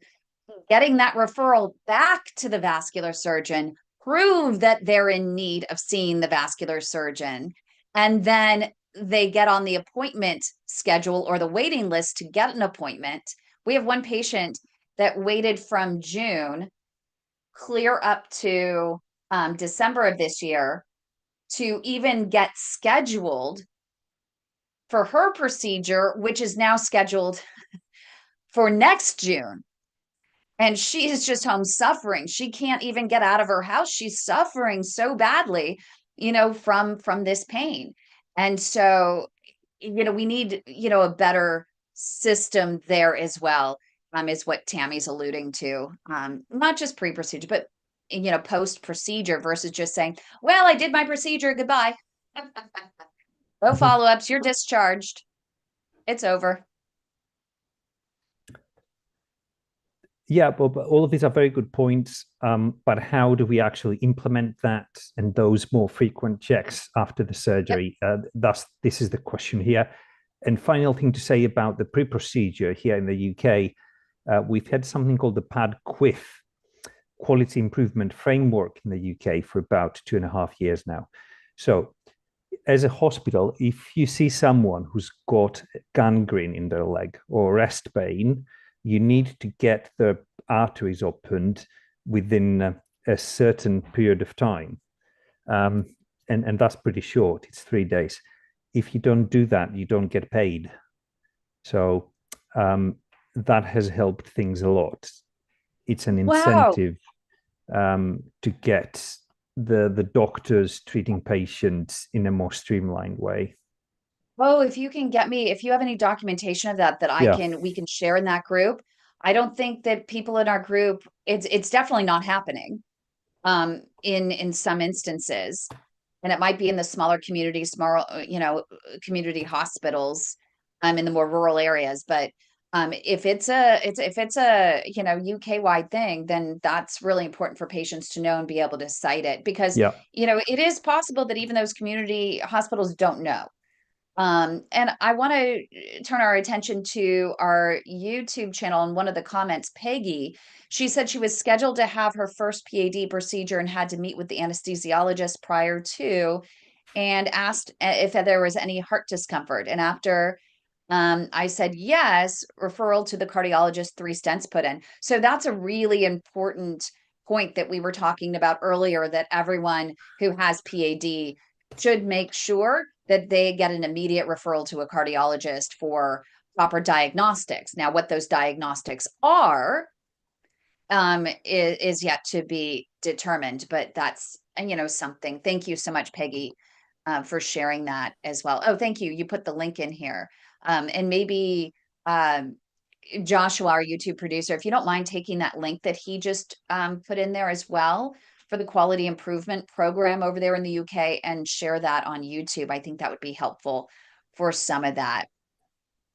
Speaker 1: getting that referral back to the vascular surgeon, prove that they're in need of seeing the vascular surgeon, and then they get on the appointment schedule or the waiting list to get an appointment. We have one patient that waited from June clear up to December of this year to even get scheduled for her procedure, which is now scheduled for next June. And she is just home suffering. She can't even get out of her house. She's suffering so badly, from this pain. And so, we need, a better system there as well, is what Tammy's alluding to. Not just pre-procedure, but, post-procedure versus just saying, well, I did my procedure, goodbye. No follow-ups, you're discharged. It's over.
Speaker 2: Yeah, but all of these are very good points. But how do we actually implement that and those more frequent checks after the surgery? Yep. This is the question here. And final thing to say about the pre-procedure here in the UK, we've had something called the PAD-QIF, Quality Improvement Framework in the UK for about 2.5 years now. So as a hospital, if you see someone who's got gangrene in their leg or rest pain, you need to get the arteries opened within a certain period of time. And that's pretty short. It's 3 days. If you don't do that, you don't get paid. So that has helped things a lot. It's an incentive to get the doctors treating patients in a more streamlined way.
Speaker 1: Oh, if you have any documentation of that we can share in that group. I don't think that people in our group, it's definitely not happening in some instances. And it might be in the smaller communities, community hospitals in the more rural areas. But if it's a UK wide thing, then that's really important for patients to know and be able to cite it, because it is possible that even those community hospitals don't know. And I want to turn our attention to our YouTube channel. And one of the comments, Peggy, she said she was scheduled to have her first PAD procedure and had to meet with the anesthesiologist prior to, and asked if there was any heart discomfort. And after I said yes, referral to the cardiologist, 3 stents put in. So that's a really important point that we were talking about earlier, that everyone who has PAD should make sure that they get an immediate referral to a cardiologist for proper diagnostics. Now, what those diagnostics are is yet to be determined, but that's, something. Thank you so much, Peggy, for sharing that as well. Oh, thank you. You put the link in here. And maybe Joshua, our YouTube producer, if you don't mind taking that link that he just put in there as well for the quality improvement program over there in the UK, and share that on YouTube. I think that would be helpful for some of that.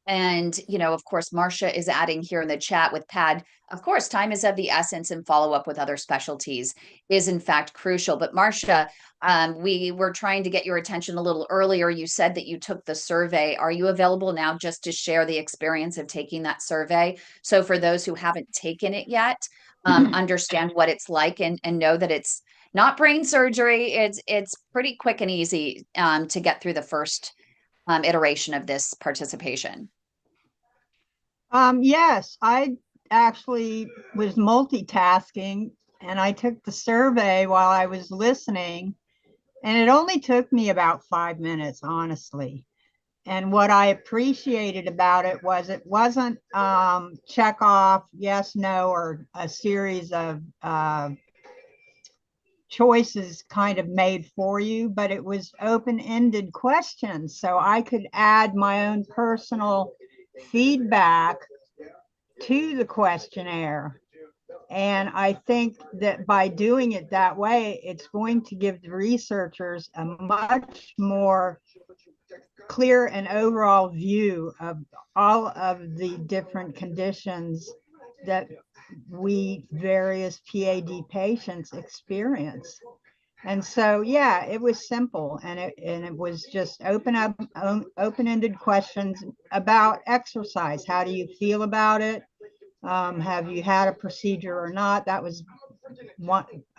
Speaker 1: And, of course, Marcia is adding here in the chat with PAD. Of course, time is of the essence, and follow up with other specialties is in fact crucial. But Marcia, we were trying to get your attention a little earlier. You said that you took the survey. Are you available now just to share the experience of taking that survey? So for those who haven't taken it yet, understand what it's like, and know that it's not brain surgery. It's pretty quick and easy to get through the first iteration of this participation.
Speaker 7: Yes, I actually was multitasking, and I took the survey while I was listening, and it only took me about 5 minutes, honestly. And what I appreciated about it was it wasn't check off, yes, no, or a series of choices kind of made for you, but it was open-ended questions. So I could add my own personal feedback to the questionnaire. And I think that by doing it that way, it's going to give the researchers a much more clear and overall view of all of the different conditions that we various PAD patients experience. And so, yeah, it was simple, and it was just open-ended questions about exercise. How do you feel about it? Have you had a procedure or not? That was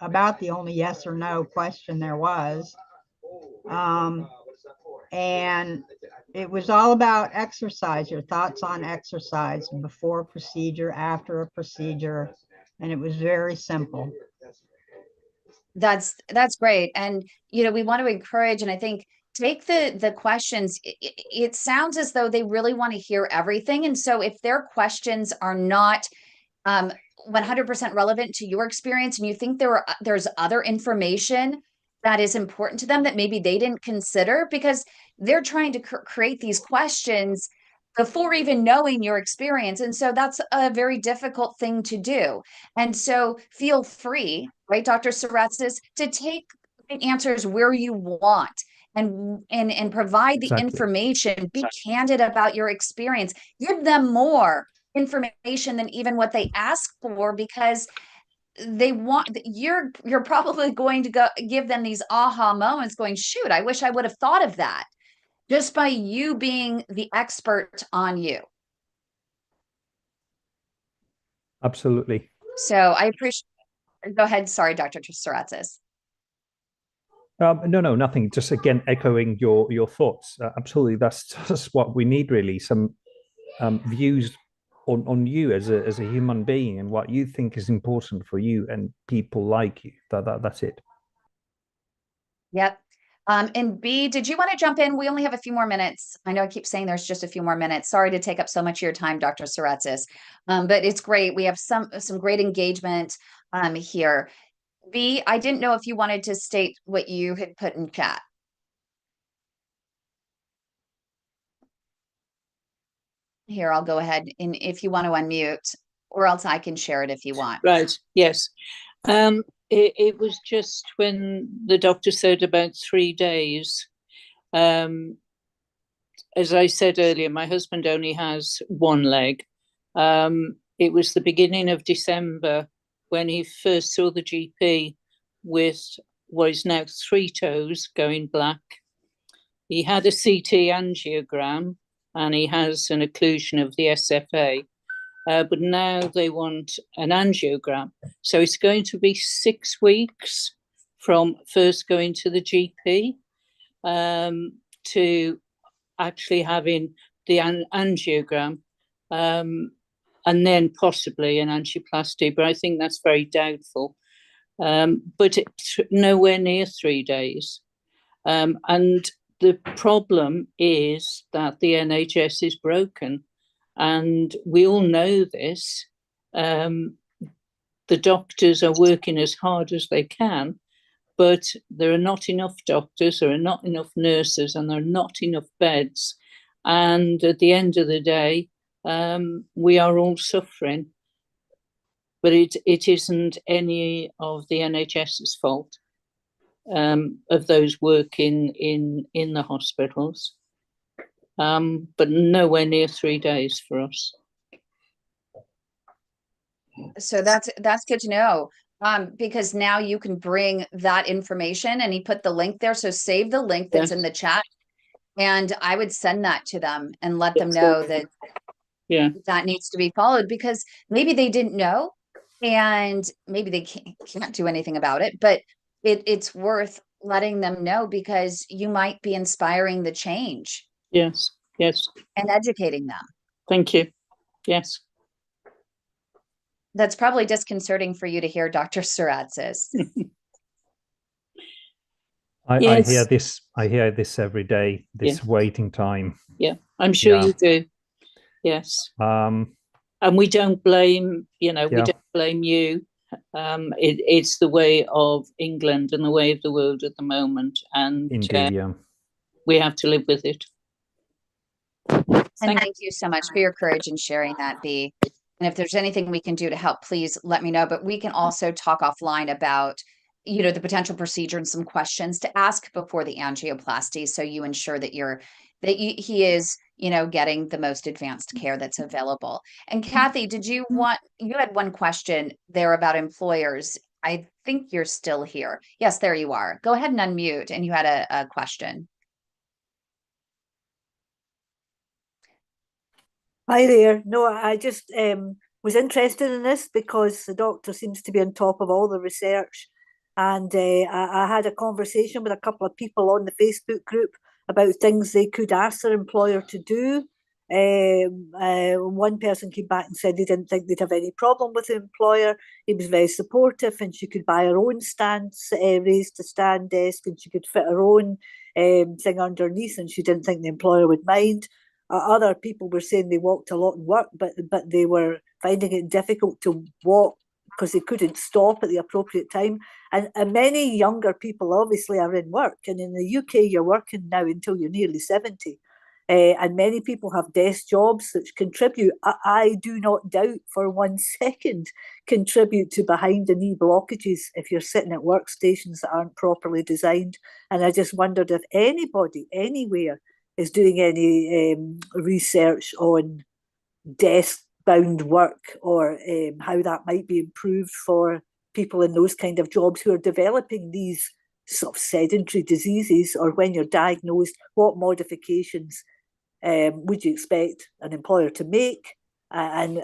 Speaker 7: about the only yes or no question there was. And it was all about exercise, your thoughts on exercise before a procedure, after a procedure, and it was very simple.
Speaker 1: That's great. And, we want to encourage, and I think take the questions. It sounds as though they really want to hear everything. And so if their questions are not 100% relevant to your experience, and you think there's other information that is important to them that maybe they didn't consider, because they're trying to create these questions before even knowing your experience. And so that's a very difficult thing to do. And so feel free, right, Dr. Saratzis, to take the answers where you want and provide the information. Be candid about your experience. Give them more information than even what they ask for, because they want, you're probably going to give them these aha moments going, shoot, I wish I would have thought of that, just by you being the expert on you.
Speaker 2: Absolutely.
Speaker 1: So I appreciate, go ahead. Sorry, Dr. Saratzis.
Speaker 2: No, nothing. Just again, echoing your thoughts. Absolutely. That's just what we need, really. Some views on you as a human being and what you think is important for you and people like you. That's it.
Speaker 1: Yep. And B, did you want to jump in? We only have a few more minutes. I know I keep saying there's just a few more minutes. Sorry to take up so much of your time, Dr. Saratzis. But it's great. We have some great engagement here. B, I didn't know if you wanted to state what you had put in chat. Here, I'll go ahead, and if you want to unmute, or else I can share it if you want.
Speaker 6: Right, yes. It was just when the doctor said about 3 days. As I said earlier, my husband only has one leg. It was the beginning of December when he first saw the GP with what is now 3 toes going black. He had a CT angiogram and he has an occlusion of the SFA. But now they want an angiogram. So it's going to be 6 weeks from first going to the GP to actually having the angiogram, and then possibly an angioplasty. But I think that's very doubtful. But it's nowhere near 3 days. And the problem is that the NHS is broken. And we all know this. The doctors are working as hard as they can, but there are not enough doctors, there are not enough nurses, and there are not enough beds. And at the end of the day, we are all suffering. But it isn't any of the NHS's fault, of those working in the hospitals. But nowhere near 3 days for us.
Speaker 1: So that's good to know, because now you can bring that information, and he put the link there. So save the link that's in the chat, and I would send that to them and let them know that that needs to be followed, because maybe they didn't know, and maybe they can't do anything about it, but it's worth letting them know, because you might be inspiring the change.
Speaker 6: Yes.
Speaker 1: And educating them.
Speaker 6: Thank you. Yes.
Speaker 1: That's probably disconcerting for you to hear, Dr. Saratzis.
Speaker 2: I hear this every day, this waiting time.
Speaker 6: Yeah, I'm sure you do. Yes. And we don't blame, we don't blame you. It's the way of England and the way of the world at the moment, and
Speaker 2: Indeed, yeah.
Speaker 6: we have to live with it.
Speaker 1: And thank you so much for your courage in sharing that, Bea. And if there's anything we can do to help, please let me know. But we can also talk offline about, the potential procedure and some questions to ask before the angioplasty, so you ensure that he is, getting the most advanced care that's available. And Kathy, you had one question there about employers. I think you're still here. Yes, there you are. Go ahead and unmute. And you had a question.
Speaker 4: Hi there. No, I just was interested in this because the doctor seems to be on top of all the research. And I had a conversation with a couple of people on the Facebook group about things they could ask their employer to do. One person came back and said they didn't think they'd have any problem with the employer. He was very supportive, and she could buy her own raised to stand desk, and she could fit her own thing underneath, and she didn't think the employer would mind. Other people were saying they walked a lot in work, but they were finding it difficult to walk because they couldn't stop at the appropriate time. And many younger people obviously are in work. And in the UK, you're working now until you're nearly 70. And many people have desk jobs which contribute, I do not doubt for 1 second, contribute to behind the knee blockages if you're sitting at workstations that aren't properly designed. And I just wondered if anybody, anywhere, is doing any research on desk-bound work, or how that might be improved for people in those kind of jobs who are developing these sort of sedentary diseases, or when you're diagnosed, what modifications would you expect an employer to make, and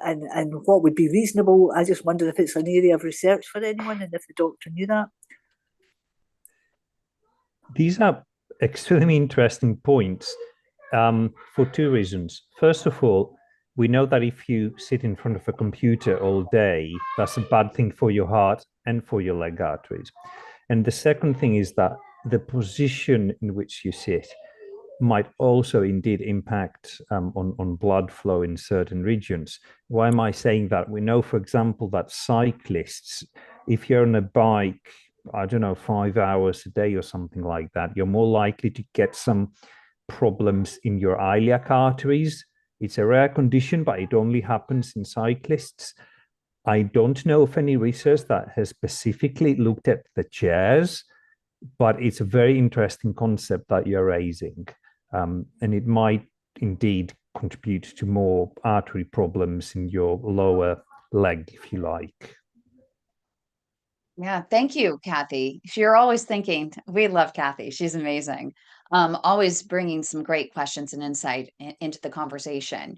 Speaker 4: what would be reasonable? I just wondered if it's an area of research for anyone, and if the doctor knew that.
Speaker 2: These are extremely interesting points for two reasons. First of all, we know that if you sit in front of a computer all day, that's a bad thing for your heart and for your leg arteries. And the second thing is that the position in which you sit might also indeed impact on blood flow in certain regions. Why am I saying that? We know, for example, that cyclists, if you're on a bike, I don't know, 5 hours a day or something like that, you're more likely to get some problems in your iliac arteries. It's a rare condition, but it only happens in cyclists. I don't know of any research that has specifically looked at the chairs, but it's a very interesting concept that you're raising. And it might indeed contribute to more artery problems in your lower leg, if you like.
Speaker 1: Yeah, thank you, Kathy. You're always thinking. We love Kathy. She's amazing. Always bringing some great questions and insight into the conversation.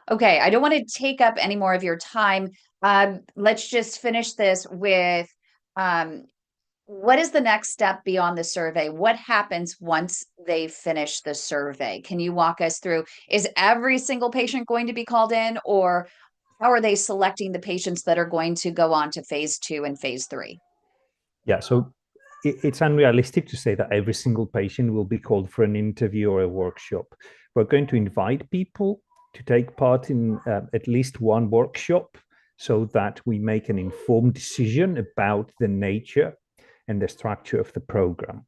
Speaker 1: Okay, I don't want to take up any more of your time. Let's just finish this with what is the next step beyond the survey? What happens once they finish the survey? Can you walk us through? Is every single patient going to be called in, or how are they selecting the patients that are going to go on to phase 2 and phase 3?
Speaker 2: Yeah, so it's unrealistic to say that every single patient will be called for an interview or a workshop. We're going to invite people to take part in at least one workshop so that we make an informed decision about the nature and the structure of the program.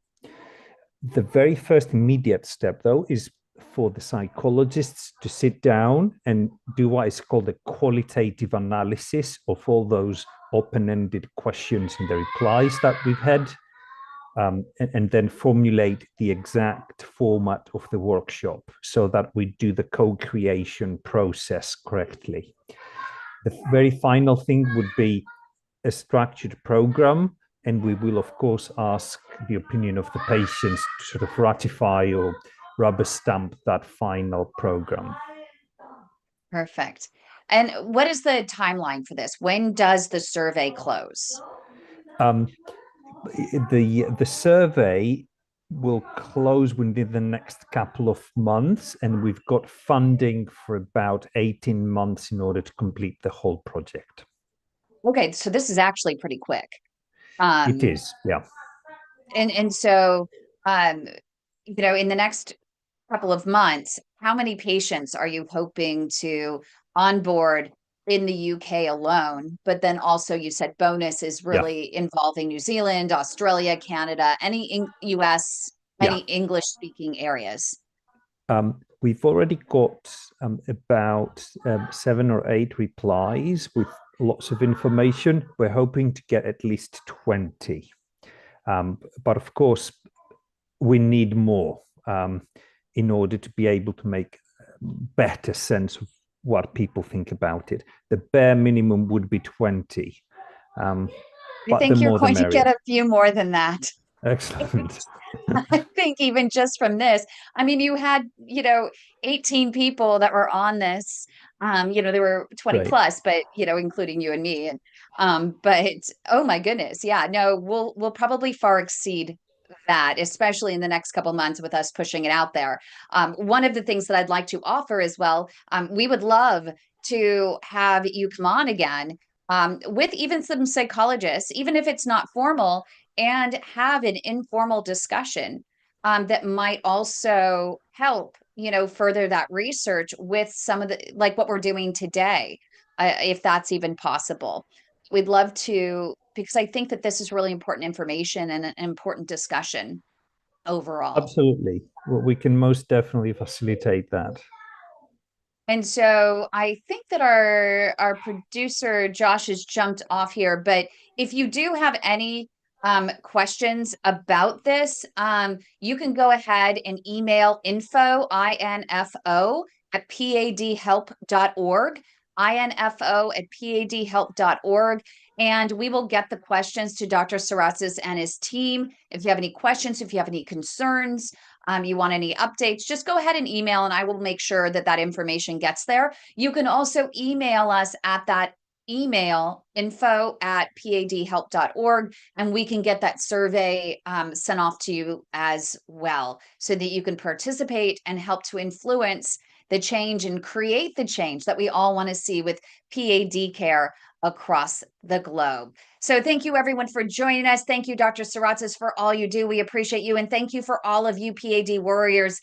Speaker 2: The very first immediate step, though, is for the psychologists to sit down and do what is called a qualitative analysis of all those open-ended questions and the replies that we've had, and then formulate the exact format of the workshop so that we do the co-creation process correctly. The very final thing would be a structured program, and we will, of course, ask the opinion of the patients to sort of ratify or rubber stamp that final program.
Speaker 1: Perfect. And what is the timeline for this? When does the survey close?
Speaker 2: The survey will close within the next couple of months, and we've got funding for about 18 months in order to complete the whole project.
Speaker 1: Okay, so this is actually pretty quick.
Speaker 2: It is, yeah.
Speaker 1: And so, in the next couple of months, how many patients are you hoping to onboard in the UK alone, but then also you said bonus is really involving New Zealand, Australia, Canada, any US, any English speaking areas.
Speaker 2: We've already got about 7 or 8 replies with lots of information. We're hoping to get at least 20. But of course, we need more in order to be able to make better sense of what people think about it. The bare minimum would be 20.
Speaker 1: I think you're going to get a few more than that.
Speaker 2: Excellent.
Speaker 1: I think even just from this, I mean, you had, 18 people that were on this. There were 20 plus, but, including you and me. And but oh my goodness. Yeah, no, we'll probably far exceed that, especially in the next couple months with us pushing it out there. One of the things that I'd like to offer as well, we would love to have you come on again with even some psychologists, even if it's not formal, and have an informal discussion that might also help, further that research with some of the, like what we're doing today, if that's even possible. We'd love to, because I think that this is really important information and an important discussion overall.
Speaker 2: Absolutely. Well, we can most definitely facilitate that.
Speaker 1: And so I think that our producer, Josh, has jumped off here, but if you do have any questions about this, you can go ahead and email info, INFO, at padhelp.org, INFO at padhelp.org. And we will get the questions to Dr. Saratzis and his team. If you have any questions, if you have any concerns, you want any updates, just go ahead and email, and I will make sure that that information gets there. You can also email us at that email, info@padhelp.org, and we can get that survey sent off to you as well, so that you can participate and help to influence the change and create the change that we all want to see with PAD care across the globe. So thank you everyone for joining us. Thank you, Dr. Saratzis, for all you do. We appreciate you. And thank you for all of you PAD warriors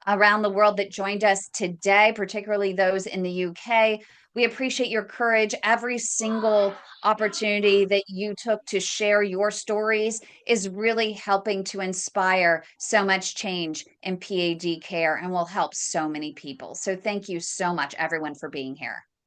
Speaker 1: around the world that joined us today, particularly those in the UK. We appreciate your courage. Every single opportunity that you took to share your stories is really helping to inspire so much change in PAD care and will help so many people. So thank you so much, everyone, for being here.